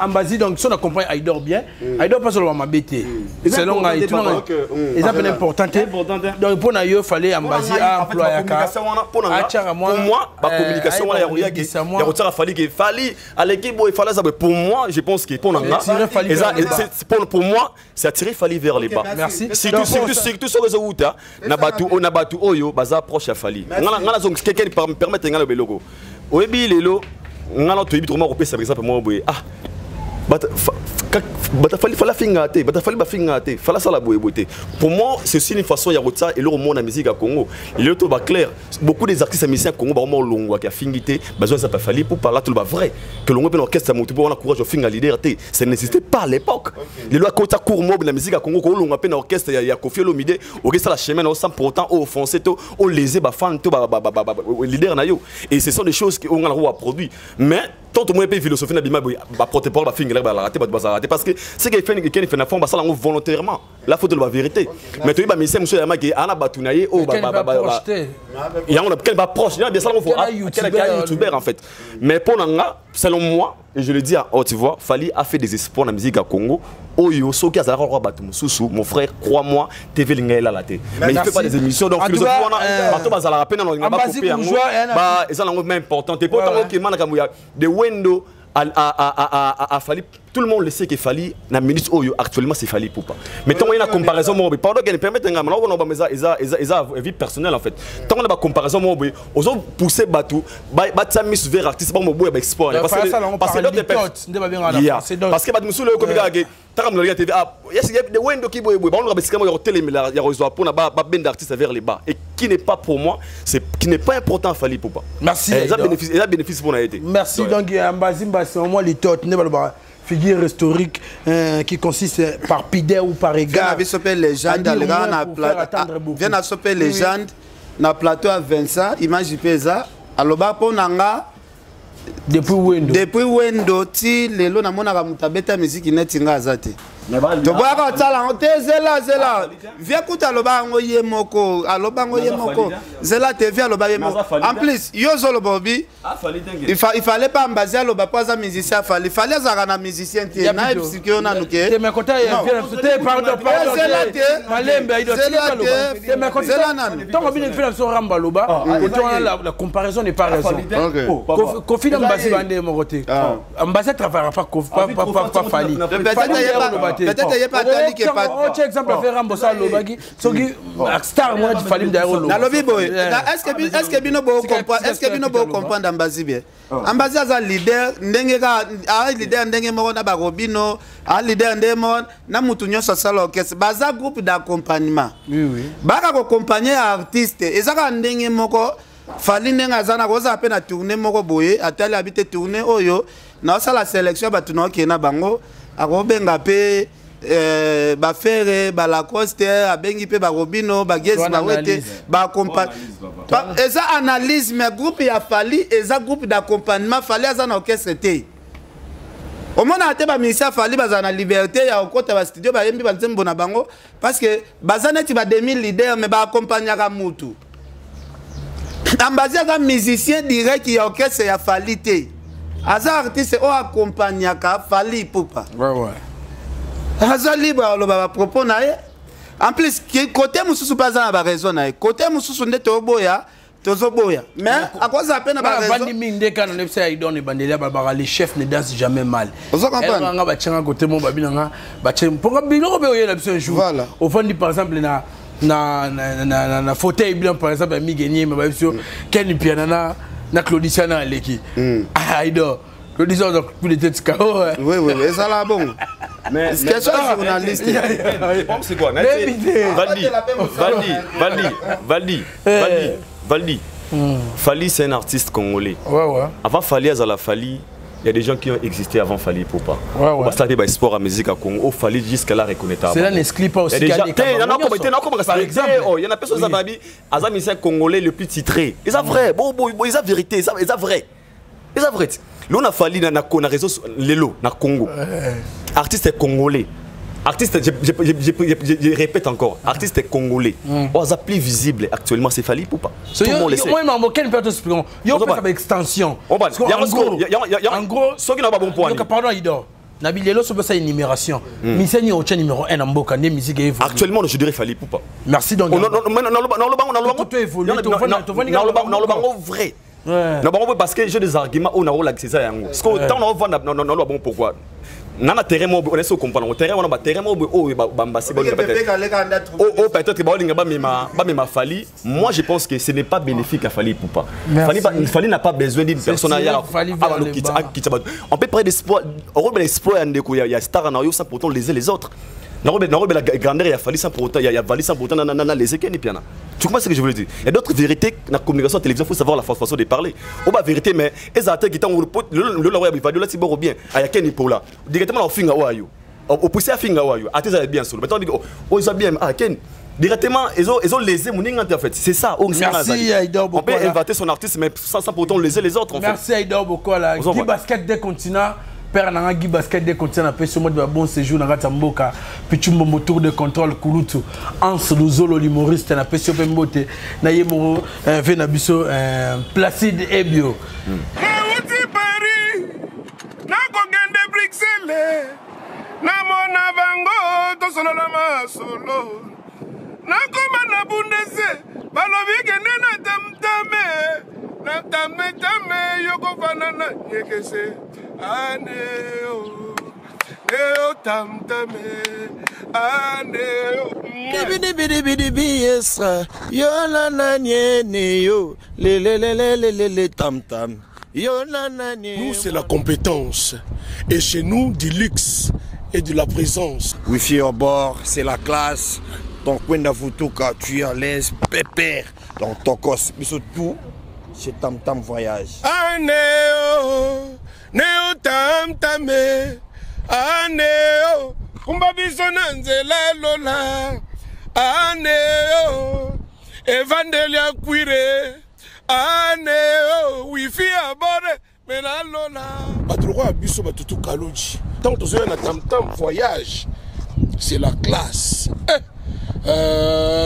Ambazi, donc, si on accompagne Aïdor bien, Aïdor pas seulement m'embêter. Selon Aïdor, ils ont un important. Donc, pour nous, il fallait Ambazi employer. Pour moi, la communication, il fallait à l'équipe, il fallait ça. Pour moi, je pense que pour moi, c'est attirer Fali vers les bas. Merci. Surtout sur les autres, on a battu Oyo, Baza proche à Fali. Quelqu'un qui permet de gagner le logo. Oyebi lelo, on a notre trop mal par exemple moi pour moi, c'est aussi une façon de et le monde la musique à Congo. Il est clair. Beaucoup des artistes musiciens à Congo, vraiment longue, qui a fingité, besoin ça pas fallu pour parler tout le vrai. Que l'on peut l'orchestre monter pour avoir courage de finir leader. Ça n'existait pas à l'époque. Les lois côté court mobile la musique à Congo, qu'on l'on appelle orchestre, il y a Kofi Olomide, orchestre la chemin au sans pourtant au français tout, au lésé ba fan tout ba leader na yo. Et ce sont des choses qui on a produit. Mais tant au moins pas philosophie na bima ba protocole ba finir ba la rater parce que c'est qu'il fait na forme ça volontairement. La faute de la vérité. Mais tu vas monsieur Yama qui ana batunaye au il y a on quel va proche, il y a bien ça on faut quel youtubeur en fait. Mais pour nanga selon moi et je le dis oh tu vois Fali a fait des espoirs dans la musique à Congo. Oyo soki azala roi batu mususu mon frère crois-moi TV linga la té. Mais il fait pas des émissions donc philosophie on bato bazala la peine on va couper yango ba eza lango même important et pourtant OK manaka muya de window à Fali tout le monde le sait que Fali na ministre Oyo actuellement c'est Fali Poupa. Mais tant il y a une comparaison moi pardon qu'elle permet un gars on va mais ça vie personnelle en fait. Tant on a une comparaison moi aux autres pousser batou batsa mis vers artiste pas mo boy export parce que d'autres parce que batmu le comme gars tant on regarde TV yes il y a des window qui boy on va basically il y a télé mais il y a réseau pour na ba ben d'artistes vers les bas et qui n'est pas pour moi c'est qui n'est pas important Fali Poupa. Merci. Il a bénéfice pour été. Merci donc Mbazimba c'est moi les tot ne ba figure historique qui consiste par pidé ou par égard. Viens à s'opérer légende, viens à s'opérer légende, na plateau à Vincent, image pesa, aloba po nanga depuis wendo ti lelo na mona ka mutabeta musique netinga azate. To boaka tala on te zela viens kuta aloba ngo ye moko zela te via aloba ye moko en plus yozo lobobi il fallait pas embaser aloba pas un musicien il fallait zara na musicien ti na psycho na nuke te me kota pardon malembe ido te me kota tant bien fait son ramba loba la comparaison n'est pas raison Kofi d'Ambassi bande mon côté Ambassi travaillera pas Fali peut-être il y a pas tali qui pas autre exemple faire Rambosa lobaki soki star moi du Fali d'ailleurs na lobi boy est-ce que bino bo comprendre Ambassi bien Ambassi as leader ndenge ka leader ndenge moko na ba Robino leader ndemon na mutu nyoso sala orchestre baza groupe d'accompagnement oui baka ko accompagner artiste ezaka ndenge moko Fali ndenge azana koza pe na tourner moko boye atali habite tourner oyo na sala sélection batu no kena bango akobenga pe bafere balacoste abengi pe barobino bagezi bawete baccompagne eza analyse mais groupe ya Fali eza groupe d'accompagnement Fali aza na orchestre te omona te ba ministère Fali baza na liberté ya okota ba studio ba yembi ba nzembo na bango parce que baza neti ba 2000 leaders mais ba accompagnaka mutu Ambassi aza musicien direct ya orchestre ya Fali te aza artiste o accompagnaka Fali Poupa ouais aza libre aloba propos na ye en plus côté mususu pas na ba raison na ye côté mususu ndete oboya tozoboya mais à quoi ça peine ba raison bandi minde kana ne psa idon bandelia ba les chefs ne dansent jamais mal ozo comprendre nga ba tchanga côté mon babina nga ba tchanga ponga bino be oyela biso un jour voilà au fond par exemple na fauteuil bien par exemple mi gagner mais ba biso ken piana na Claudicia na leki aido Claudicia donc plus de tête KO oui ça là bon mais ce que ça journaliste c'est quoi Valdi Fali c'est un artiste congolais. Ouais. Avant Fali Azala Fali, il y a des gens qui ont existé avant Fali Poupa. On va starter par sport à musique à Congo. Fali jusqu'à là reconnaissable. Cela n'exclut pas aussi qu'il y a des par exemple, il y en a personne qui ont dit Azam c'est congolais le plus titré. Ils ont vrai, ils ont vérité, ils ont vrai. Ils ont vrai. Là on a Fali na réseau Lelo na Congo. Artiste congolais. Artiste, je répète encore, artiste congolais. On a plus visible actuellement, c'est Fali Poupa. Tout le monde le sait. Moi, quel peut être expliquer? Il y a une extension. En gros, ceux qui n'ont pas bon point. Pardon, Ido. Nabilelo, c'est une numération. Miseni au numéro 1 en Mboka, musique évolue. Actuellement, je dirais Fali Poupa. Merci donc. Non, vrai. Parce que j'ai des arguments où on a la César. Parce que tant on va bon pourquoi. Nana terrain mo on est au comprendre terrain on a terrain mo bambasi peut-être ma Fali. Moi je pense que ce n'est pas bénéfique à Fali Poupa. Fali n'a pas besoin d'une personne on peut parler d'espoir on l'espoir il y a star en sans pourtant léser les autres. La grandeur il a fallu sans pourtant il y a valu sans pourtant les équipes piana. Tu comprends ce que je voulais dire? Il y a d'autres vérités dans la communication télévision, il faut savoir la façon de parler. On va vérité mais les attaques qui t'ont le la il va de là c'est bon bien. Il y a quel niveau là. Directement au finga wayo. Au pousser à finga wayo. Attends bien solo. Maintenant on dit bien Ken directement ils ont lésé mon en fait. C'est ça. Merci Aïda Bokola. On peut inventer son artiste mais sans pourtant léser les autres en fait. Merci Aïda Bokola. Qui basket des continents. Père n'a pas basket de continent après ce mode de bon séjour dans Ratamboka petit moment tour de contrôle Kulutu Ans Luzolo l'humoriste n'a pas sur Pembote na yemo Venabiso Placide Ebio na uti Paris na kogende Bruxelles na mona bango to solo la masolo na koma na bundese balobi kende na tame yoko fanana yekese Aneo, Neo tamtame, Aneo. Yes, yo na na neo, le tam tam. Yo na na Nous c'est la compétence et chez nous du luxe et de la présence. Wifi au bord, c'est la classe. Ton coin d'Avutuka, tu es à l'aise, pépère. Dans ton cos, mais surtout, c'est tam tam voyage. Aneo. Neo tam tame aneo kumba biso na nzela lola aneo evandelia kwire aneo wifi abore mena lola batuloko biso batutu kaloji tant que na tam tam voyage c'est la classe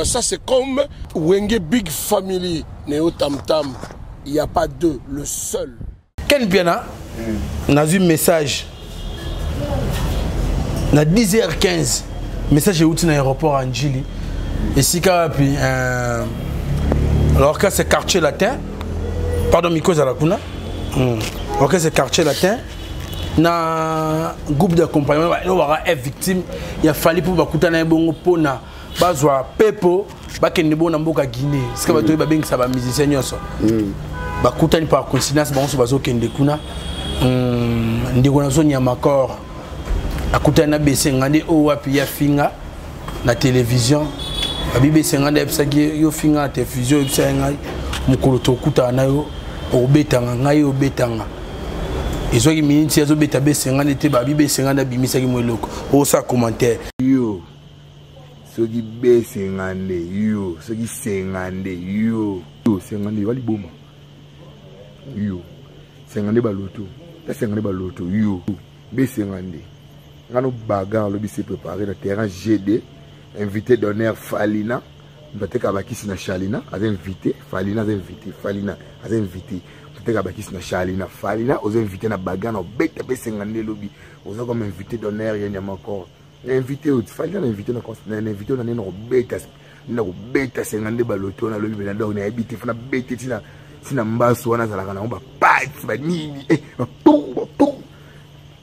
ça c'est comme Wenge Big Family Neo tam tam il y a pas deux le seul Ken Piana on a eu un message à 10h15 message est où dans l'aéroport en Djili et si puis alors que c'est quartier latin pardon Miko Zalakuna alors que c'est quartier latin na groupe d'accompagnement il y aura une victime il a fallu pour bakutana bongo pona bazwa pepo bakende bona mboka Guinée c'est que bato babengisa ba musicien nyonso bakutani par coïncidence bango bazo kende kuna ndiko na zone ya makor akutana na besengande o wapi ya finga na télévision abi besengande epsaki yo finga na télévision epsanga mukolo tokuta na yo obetanga ngai obetanga ezoki miniti yazo beta besengande te babi besengande bimisaki mweloko o sa commentaire yo soki besengande yo soki sengande yo sengande wali boma yo sengande baloto sengande baloto yo besengande ngano bagarre le bisi préparé le terrain GD invité d'honneur Falina peut-être abakisi na Shalina a invité Falina a invité Falina a invité peut-être abakisi na Shalina Falina aux invités na bagarre na bête besengande lobby aux comme invité d'honneur il y a encore invité Falina invité na invité na no bête na ko beta 50 baloto na lobi donc na habité fana beta tina mbaso wana zalaka na ba pat ba nini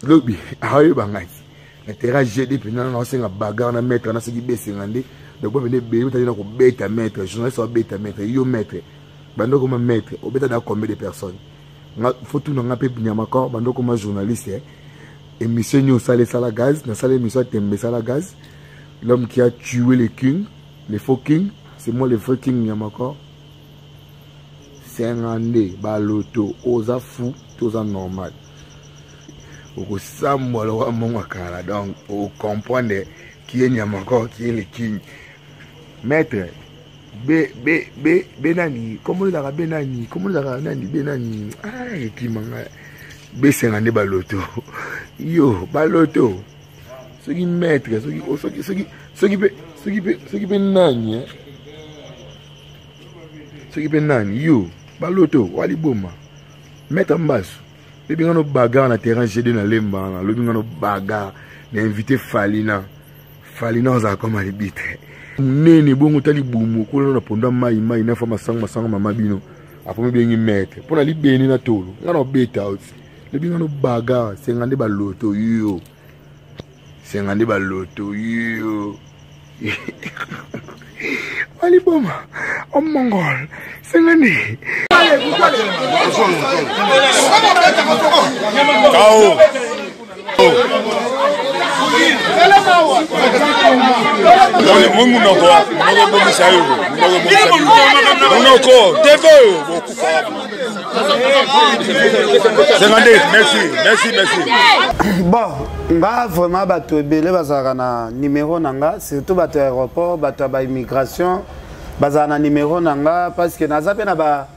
lobi ayo bangati na terrain GD pena na senga bagarre na mettre na siki be 50 donc ba venir be ta na ko beta mettre journaliste va beta mettre yo mettre bando comme mettre au beta da combien de personnes faut tout na pe Nyamako bando comme journaliste émission nous salé ça la gaz na salé émission tembe ça la gaz l'homme qui a tué les kings les faux kings c'est moi le faux king Nyamako c'est un année baloto oza fou toza normal au sambo lo mon akala donc au comprendre qui est Nyamako qui est le king maître benani comment il a benani comment il a nani benani ah qui manga be 50 baloto yo baloto ce qui maître ce qui peut nani ce qui peut nani yo baloto wali boma mettre en bas bébé ngano bagarre na terrain GD na lemba na lobi ngano bagarre na invité Falina za comme alibite nene bongo tali bumu ko na ponda mai na fa masanga mama bino apo be ngi mettre pona libeni na tolo ngano beta out lobi ngano bagarre 50 baloto yo 50 baloto yo Ali boma, en mongol, c'est l'année. Bon, bah vraiment bateau belé bazarana numéro nanga, surtout bateau aéroport, bateau ba immigration, bazarana numéro nanga parce que naza pe na ba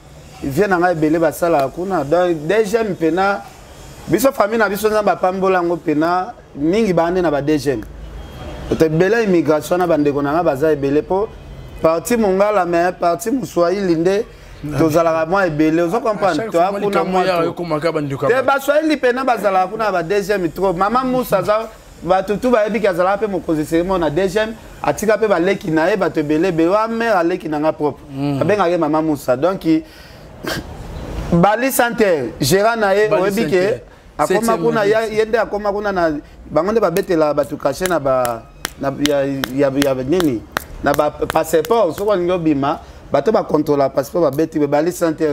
vient nanga belé basala kuna donc deuxième pena biso famille na biso nzamba pambola ngo pena mingi bande na ba deuxième. Te belé immigration na bande konanga baza belé po parti mongala mais parti muswai linde tozalaka moi ebele ozo comprendre toi kuna moi te baswahili pena bazalaka kuna ba deuxième trop mama Musa za batutu bayebi kazala pe mokonzi seremo na deuxième atika pe baleki na ye bato ebele be wa mère aleki nanga propre abengaka mama Musa donc bali santé gérant na ye oyebi ke akoma kuna yende akoma kuna na bango nde babetela batu caché na ba ya nini na ba passeport soko ningo bima bato ba contrôler passeport ba beti be bali santé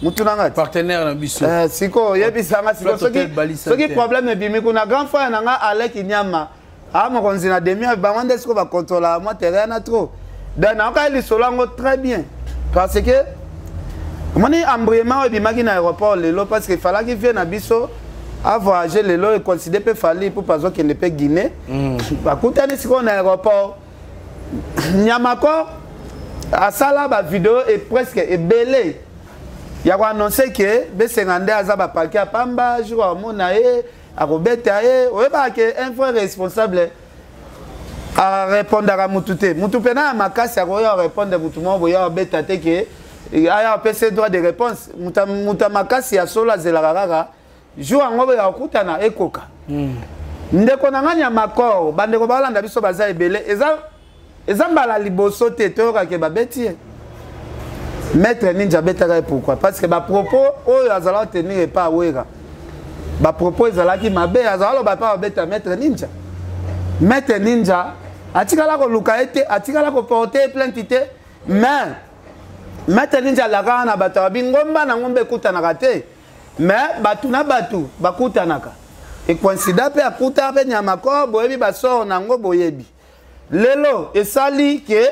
mutu nanga partenaire na biso siko yebisanga siko soki problème e bimi kuna grand frère nanga Alek Nyama mo konzi na demi ba wande siko ba contrôler moi terrain na trop donc na ka li solango très bien parce que moni embrayement e bimaki na aéroport lelo parce que fallait qu'il vienne na biso à voyager lelo et considérer pe fali pour pas que ne pe Guinée ba kutani siko na aéroport Nyamako asala ba vidéo est presque ebelé ya ko annoncer que be 50 azaba parquet à pamba jour mona e akobeta e oyeba que un frère responsable a répondre à mutute mutupena makasi ya ko répondre mutumo boya beta te que aya PC droit de réponse muta makasi ya sola zelarara jour ngobo ya kutana ekoka ndeko nangani ya makor bandeko balanda biso baza ebele ezambala liboso te toyoka ke babeti maître ninja betaka pourquoi parce que ba propos oyo azala tenir pas wera ba propos ezalaki mabe azala ba pa beta maître ninja atikala ko luka ete atikala ko porter plainte te mais maître ninja la kana bata bingomba na ngombe kutanaka te mais batu na batu bakutanaka e coïncida pe akuta pe Nyamako boyebi baso na ngo boyebi lelo esali ke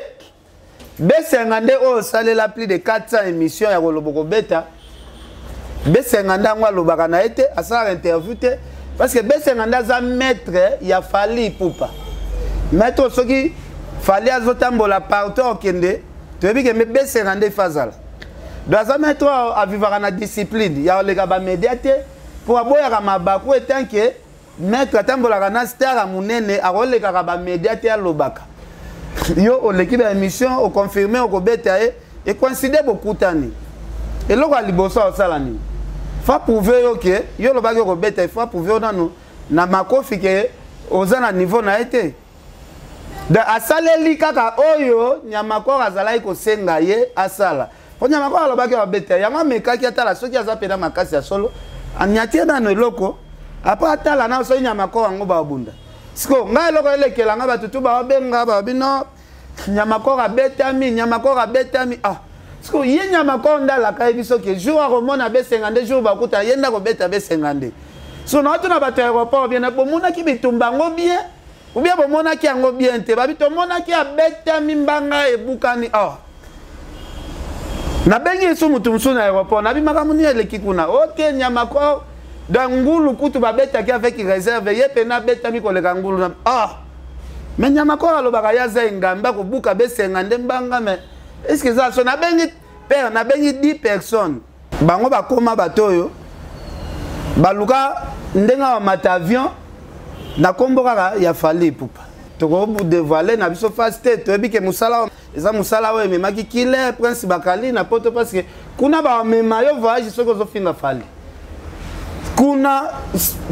B50 o salela plus de 400 émissions ya koloboko beta B50 ngwa lobaka na ete asala interview te parce que B50 za maître ya Fali Ipupa maître soki Fali azotambola partout okende toyebi ke B50 fazala donc za maître a vivre na discipline ya oleka ba médiate pour aboya ka mabaku etant que maître tambola na star munene akoleka ka ba médiate ya lobaka yo l'équipe d'émission au confirmé au kobeta et considère beaucoup tani et loko liboso osalani fa prouver que yo lobaki ko beta fa prouver na makofi que oza na niveau na été de asaleli kaka oyo Nyamakoro azalaki kosenga ye asala po Nyamakoro alobaki babeta yango amekaki atala soki aza pena makasi ya solo anyatie na eloko après atala na so Nyamakoro yango babunda siko ngai eloko elekela nga batutu babenga babino Nyamakoro abetami ah siko ye Nyamakoro ndalaka yebiso ke jour akomona besengande jour bakuta yenda kobeta besengande so na tuna bato aéroport bien bomona ki bitumba ngo bien ou bien bomona ki yango bien te babito mona ki abetami mbanga ebukani ah na bengi su mutu msu na aéroport na bimaka muni eleki kuna ok Nyamakoro dans ngulu kutu babeta ki avec réserve ye pena betami koleka ngulu na ah mais Nyamakoro alobaka ya za ngamba ko buka besengande mbanga mais est-ce que ça so na bengi père na bengi 10 personnes bango bakoma batoyo baluka ndenga wa matavion na kombo kaka ya fali pupa toko dévoiler na biso faste to ebike musala eza musala we memaki kile prince bakali na poto parce que kuna ba mema yo voyage soko zo finga fali kuna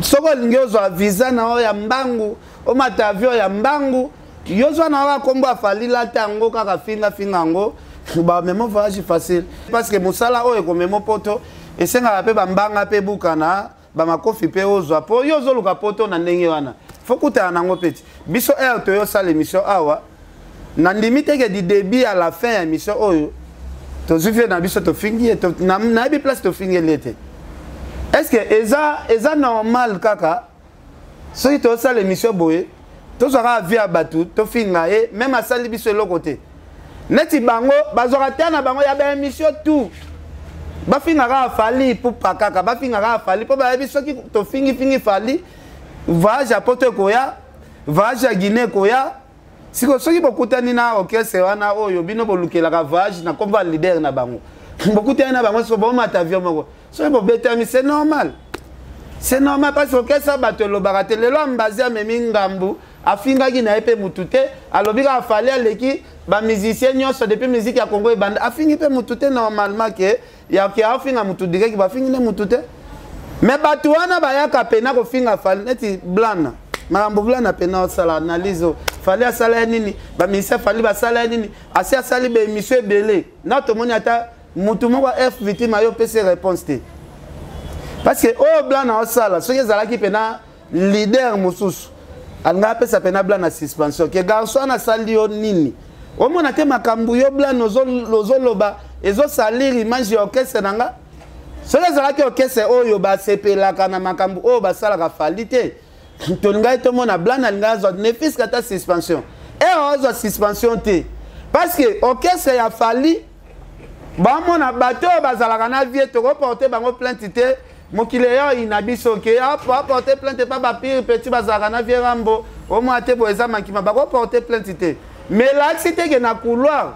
soko lingezo visa na o ya mbangu o matavion ya mbangu yozo na wa kombo afali la tango kaka finga ngo ba memo voyage facile parce que musala o ko memo poto esenga pe bambanga pe bukana ba makofi pe ozwa po yozo luka poto na ndenge wana fokuta nango peti biso to yo sala émission awa na limite ke di début à la fin ya émission oyo to zufie na biso to fingi to na bi place to fingi lete est-ce que eza normal kaka so to sala émission boye to sera via batu to finga e même à sala biso le côté neti bango bazora tana bango ya ba émission tout bafingaka fali pour pakaka bafingaka fali po ba biso ki to fingi fali voyage à Porto Koya voyage à Guinée Koya siko soki bokutani na orchestre wana oyo bino bolukela ka voyage na komba leader na bango bokutani na bango so bon avion moko so bo betami c'est normal parce que orchestre bato lo baratele lo mbazia memi ngambu afinga ki na epe mutute alobika fali aleki ba musicien nyonso depuis musique ya Congo e banda afingi pe mutute normalement ke ya ki afinga mutu direct ba fingi ne mutute mais bato wana bayaka pena ko finga fali neti blana marambo blana pena sala analyse fali asala nini ba ministère fali ba sala nini asi asali be émission belé na to moni ata mutu moko f victime yo pese réponse te parce que oh blana osala so yezala ki pena leader mususu anga pesa pena blana suspension ke garçon na sali yo nini o mona te makambu yo blana ozo loba ezo salir image ya orchestre nanga soki ezalaki orchestre oyo basepelaka na makambu oyo basalaka fali te tolingai tomona blana alingai azwa nefis kata suspension azwa suspension te parce que orchestre ya fali bamona bato oyo bazalaka na vie tokoporte bango plainte te mokili yo ina biso ke aporte plainte pa bapire petit bazalaka na vie rambo omona te boye eza makima bakoporte plainte te mais laksi teke na couloir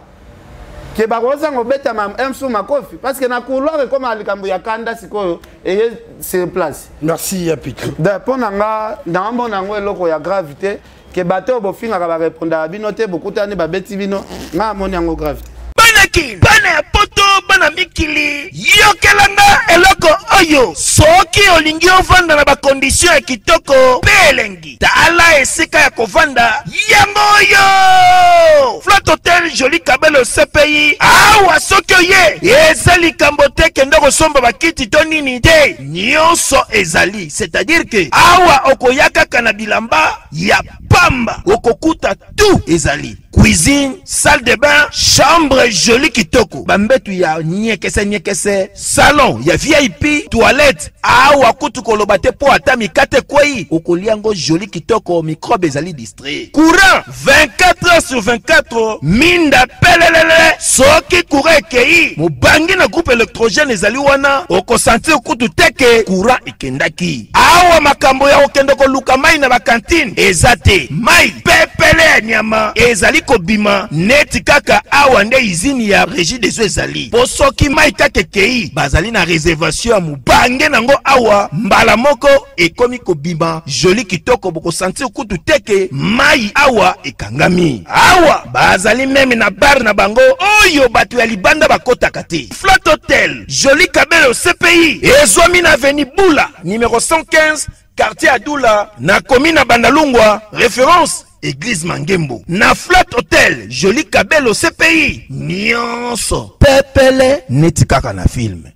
ke bakoza ngobeta msu makofi parce que na couloir comme alikambo ya kanda sikoyo eye sur place merci Yapito da pona nga ndambo nango eloko ya gravité ke bato bofinga ka ba répondre bino te bokutani babeti bino nga moni yango gravité banaki bana ya poto bana mikili yokelanga eloko oyo soki olingi ovanda na bakondition ya kitoko pelengi tala esika ya kovanda yango oyo Flat Hotel Joli Kabelo CPI awa soki oye eza likambo te kende kosomba bakiti to nini te nyonso ezali c'est-à-dire que awa okoya kaka na bilamba ya pamba okokuta tout ezali cuisine, salle de bain, chambre jolie kitoko. Bambetu ya nyekese, salon ya VIP, toilette. Awa kutu kolobate po atami kate kwei. Okoliango jolie kitoko, microbe ezali distrait. Courant 24h/24. Minda pelelele. Soki courant kei. Mubangi na groupe électrogène ezali wana. Oko sentir kutu teke courant ikendaki. Awa makambo ya okendoko luka mai na bakantine. Ezate mai pepele nyama ezali kobima neti kaka awa nde izini ya régie des eaux ezali po soki mai kaka kei bazali na réservation ya mubange nango awa mbala moko ekomi kobima joli kitoko boko sentir kutu teke mai awa ekangami awa bazali meme na bar na bango oyo bato ya libanda bakotaka te. Flat Hotel Joli Kabelo CPI ezwami na avenue Bula numéro 115 quartier Adoula na commune Bandalungwa. Référence église Mangembo. Na Flat Hotel, joli Kabelo CPI. Nyonso. Pepele, netikaka na film.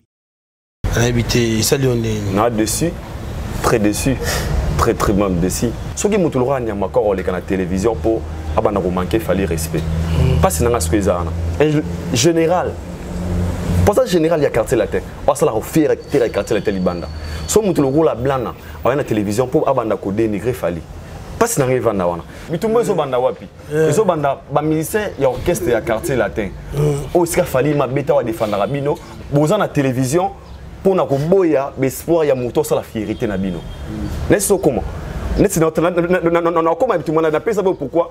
Habité, salut, on est. On a déçu, très déçu, très même déçu. Ce qui m'a toujours dit, encore à la télévision pour manquer, il fallait respect. Pas si ce que ça. En général, pour ça général il y a quartier latin. Pour ça la refaire quartier latin libanda. So m'a toujours la blana à la télévision pour abanda ko dénigrer fallait. Pas si n'arrive à wana. Mais tout le monde so banda wapi. So banda ba musicien ya orchestre ya quartier latin. O ska fallait ma beta wa défendre rabino. Bozana la télévision pour na ko boya l'espoir ya moto ça la fierté na bino. N'est-ce comment? N'est-ce non comment tout le monde a appelé ça pourquoi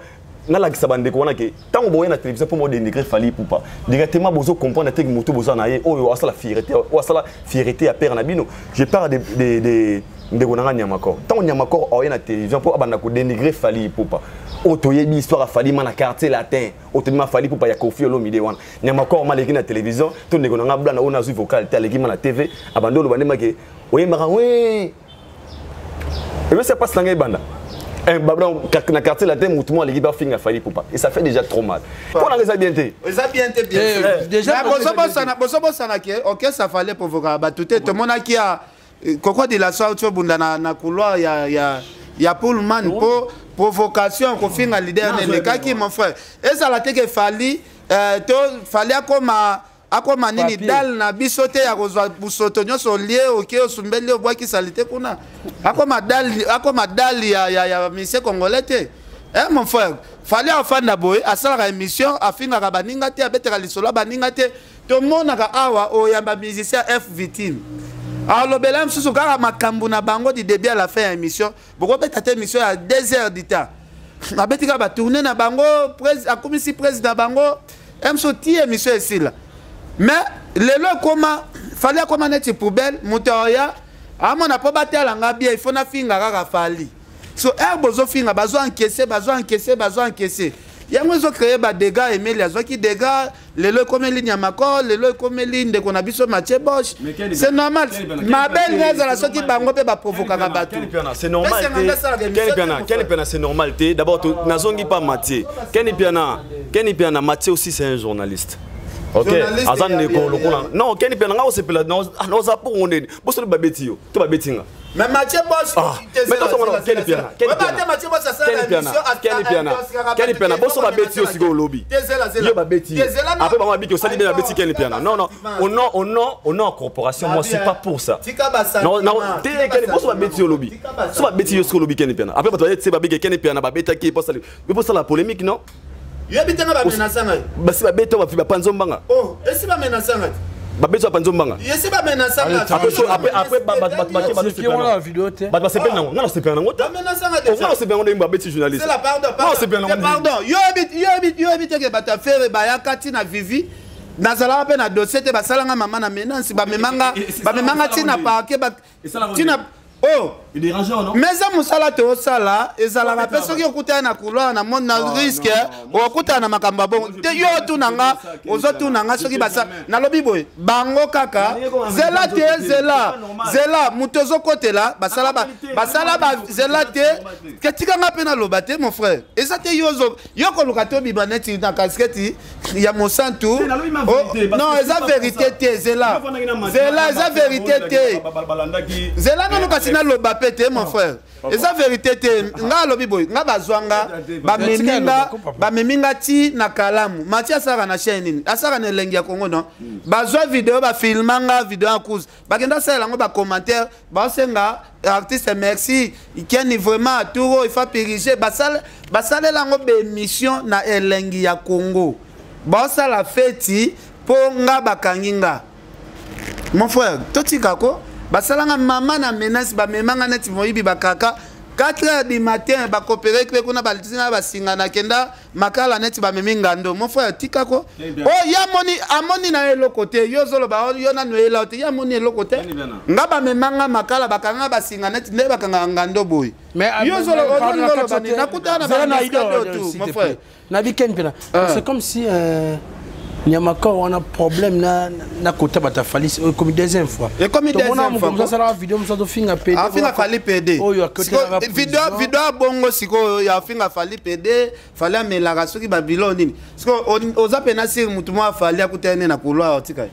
na la kisabande ko wana ke tant on boya na télévision pour mo dénigrer fallait pour pas. Directement bozo comprendre que moto bozana ye o ça la fierté o ça la fierté à père na bino. Je parle des ndegonanga nyamakor. Tant nyamakor o na télévision pour abanda ko dénigrer fallait pour pas. Otoyebi histoire a fallu na quartier latin. Otoyema fallait pour pas ya Kofi Olomide wana. Nyamakor maleki na télévision, to ndegonanga bla na ona zu vocal tele ki na TV, abando lo banema ke oyemaka oui. Et bien ça passe dans les bandes. Un bablan na quartier latin mutumo l'équipe a finga fallait pour pas. Et ça fait déjà trop mal. Pour la résabienté. Résabienté bien. Déjà bosobo sana ke OK ça fallait provoquer ba tout le monde qui a kokwa de la soirée tu bunda na couloir ya Pullman pour provocation qu'on finga leader ne kaki mon frère. Et ça la teke fallait to fallait akoma nini dal na bisote ya kozwa busoto nyoso lié OK osumbeli obwa ki salite kuna akoma dal ya monsieur congolais te mon frère fallait afanda boy asala émission afinga ka baninga te abeteka lisolo baninga te to monaka awa oyamba musicien F victime alors bela msusu kaka makambu na bango di début à la fin émission boko betata émission à 2 heures du temps abetika ba tourner na bango akomisi président bango mso ti émission ici là. Mais lelo comment fallait comment net poubelle mutoya amona po batela nga bien il faut na finga kaka fali so bozo finga bazo encaisser yango zo créer ba dégâts et mais azo ki dégâts lelo comme ligne ya makor lelo comme ligne de qu'on biso Mathieu Bosch c'est normal ma belle raison la so ki bango pe ba provoquer ka bato c'est normal Kenny Piana c'est normal d'abord nazongi pas Mathieu Kenny Piana Mathieu aussi c'est un journaliste. OK, azan ne ko lokula. Non, Kenny Piana nga osepela no za pour on est. Boso le babetio, to babetinga. Mais Mathieu Bosch mais non Kenny Piana boso babetio sigo lobby. Yo babetio. Après maman biki osali bien babeti Kenny Piana. Non, on a corporation moi c'est pas pour ça. Non, Kenny boso babetio lobby. So babetio sigo lobby Kenny Piana. Après bato c'est babeki Kenny Piana babeta ki posa la polémique non? Yo bitanga ba menasanga. Basi ba beto ba panzombanga. Oh, esi ba menasanga. Ba beto ba panzombanga. Yesi ba menasanga. Après ba la vidéo te. Ba se penango. Non, se penango. Ba menasanga de. Non, se penango ba beti journaliste. C'est la pardon. Non, se penango. Pardon. Yo bit ke bata faire ba yakati na Vivi. Nazala pe na dossier te ba salanga mama na menace ba memanga tina pa ke ba tina. Oh, il est rangé non? Mais ça musala te osala ezala na personne qui okuta na couloir na monde na risque okuta na makamba bon te yo tunanga ozotunanga soki basa na lobi boy bango kaka zela mutozo kotela basala zela te ketika nga pe na lobate mon frère eza te yo ko lukato bibaneti na casquette ya Monsanto non eza vérité te zela eza vérité te zela no kasina lobapé te mon frère et ça vérité te nga lobi boy nga bazwanga ba meminga ti na kalamu Mathieu Sara na chaîne asara na lengi ya Congo non bazwa vidéo ba filmanga vidéo en cause bakenda sala ngo ba commentaire ba senga artiste merci ikeni vraiment touro il faut périger basale lango be émission na elengi ya Congo ba sala feti po nga bakanginga mon frère totika ko basalanga mama na menace ba memanga neti moyibi bakaka 4h du matin ba coopérer pe kuna balitina basinga na kenda makala neti ba memingando mon frère tikako oh ya amoni na elo côté yo zolo ba yo na noela te ya moni elo côté nga ba memanga makala bakanga basinga neti ne bakanga ngando boy yo zolo zolo bani nakutana ba na idole tout mon frère na weekend pena c'est comme si Niamakor on a problème na côté bata fali comme deuxième fois. Et comme deuxième fois. Ça la vidéo ça do finga PD. Ah finga fali PD. Oh yo côté vidéo bongo siko ya finga fali PD, fali amelaka soki Babylone nini. Parce que oza pena sir mutu mo fali akutene na couloir otika.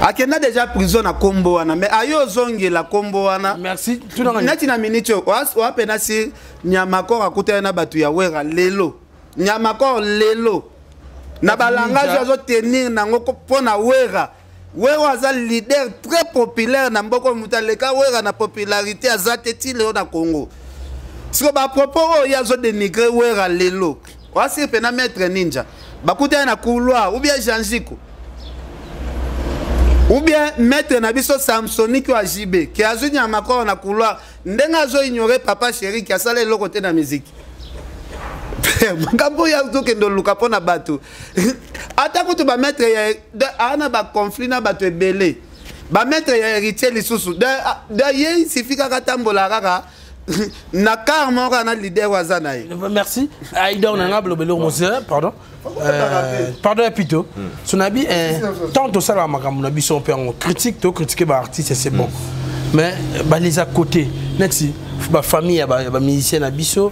Akenda déjà prison na kombo wana mais ayo zongi la kombo wana. Merci. Neti na minute wa pena sir Niamakor akutene na batu ya wera lelo. Niamakor lelo. Na balangage azo tenir nango pona wera. Wera aza leader très populaire na mboko mutaleka wera na popularité azate ti leo na Congo. Siko ba propos ya zo dénigrer wera lelo. Wasi pena maître ninja. Bakuta na couloir ou bien Janjiko. Ou bien maître na biso Samsonique wa JB qui azo Niamakor na couloir ndenga zo ignorer papa chéri qui a salé le côté na musique. Ngambo ya zo kendo luka pona bato. Ata ko to ba maître ya ana ba conflit na bato ebele. Ba maître ya héritier lisusu. De ye sifika katambola kaka. Na karmo kana leader wazana ye. Merci. Aïdor nangablo belo monsieur, pardon. Pardon Pito. Sonabi tant to sala makambo na biso pe on critique to critiquer ba artiste c'est bon. Mais ba les à côté, neti ba famille ba musicien na biso.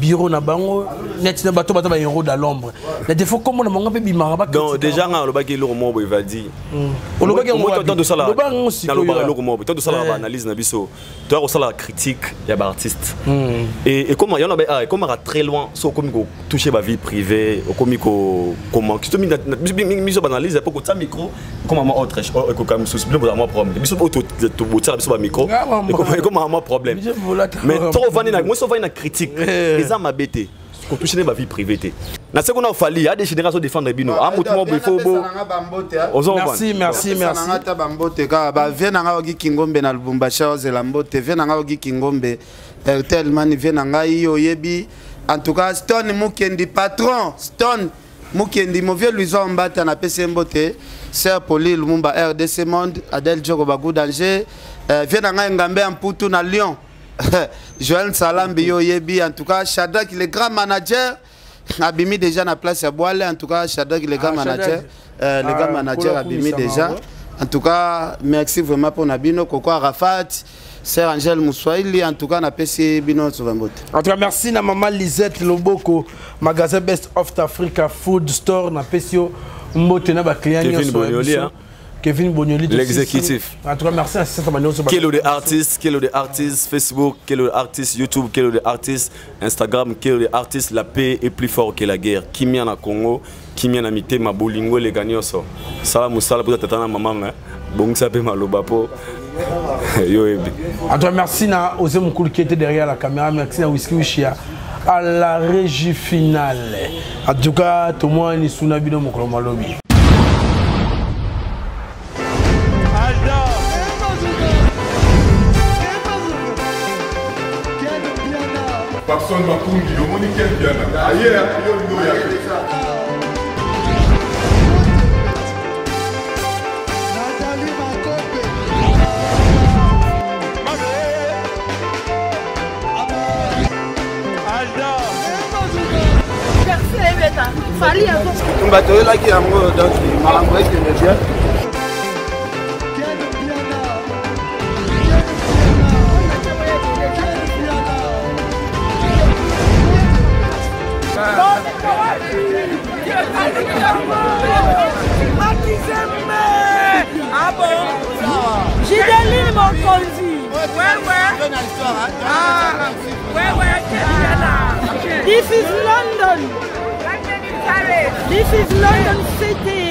Bureau na bango net na bato ba héros dans l'ombre les défauts comme on a manga pe bimara donc déjà nga le baki lo mo il va dire on le baki mo tant de ça là dans le mo tant de ça là analyse na biso tu as la critique ya ba artiste et comment il y en a comment très loin so comme ko toucher ba vie privée comme ko comment tu mis sur analyse pour que ça micro comment autre ko comme sous le moi problème biso auto biso ba micro comment moi problème mais trop vani na moi so vani na critique les gens m'abêté qu'on touche les vie privée na ce qu'on a fallu il y a des générations défendre bino ah mutumo il faut beau merci nangata bambote ka ba venanga ogi kingombe na Lubumbashi ozela mbote venanga ogi kingombe tellement venanga yo yebi en tout cas Stone Mukendi patron Stone Mukendi mo vieux Luiso Mbata na PC mbote Sir Poli Lumumba RDC Monde Adel Djoko Bagou danger venanga ngambe amputu na Lyon. Joël Salambi yo yebi en tout cas Shadrack le grand manager abimi déjà na place à Boile en tout cas Shadrack le grand manager le grand manager abimi déjà en tout cas merci vraiment pour Nabino Koko Arafat Sir Angel Mouswaili en tout cas na PC bino Tsuvambote en tout cas merci na maman Lisette Loboko magasin Best of Africa Food Store na PCO mbote na ba client Kevin Bonioli l'exécutif. En tout cas, merci à cette manière. Quel est artiste, Facebook, quel est artiste, YouTube, quel est artiste, Instagram, quel est artiste, la paix est plus fort que la guerre. Qui m'y en a Congo, qui m'y en a mité, ma bolingo, les gagnants sont. Salam Moussala pour ta maman, bon ça peut malobapo. En tout cas, merci à Osé Moukoul qui était derrière la caméra, merci à Whisky Wishia à la régie finale. En tout cas, tout le monde est sous Nabino Mokromalobi. Personne m'a conduit, le monde est bien. Ailleurs, il y a Ah bon? J'ai mon conduit. This is London. This is London City.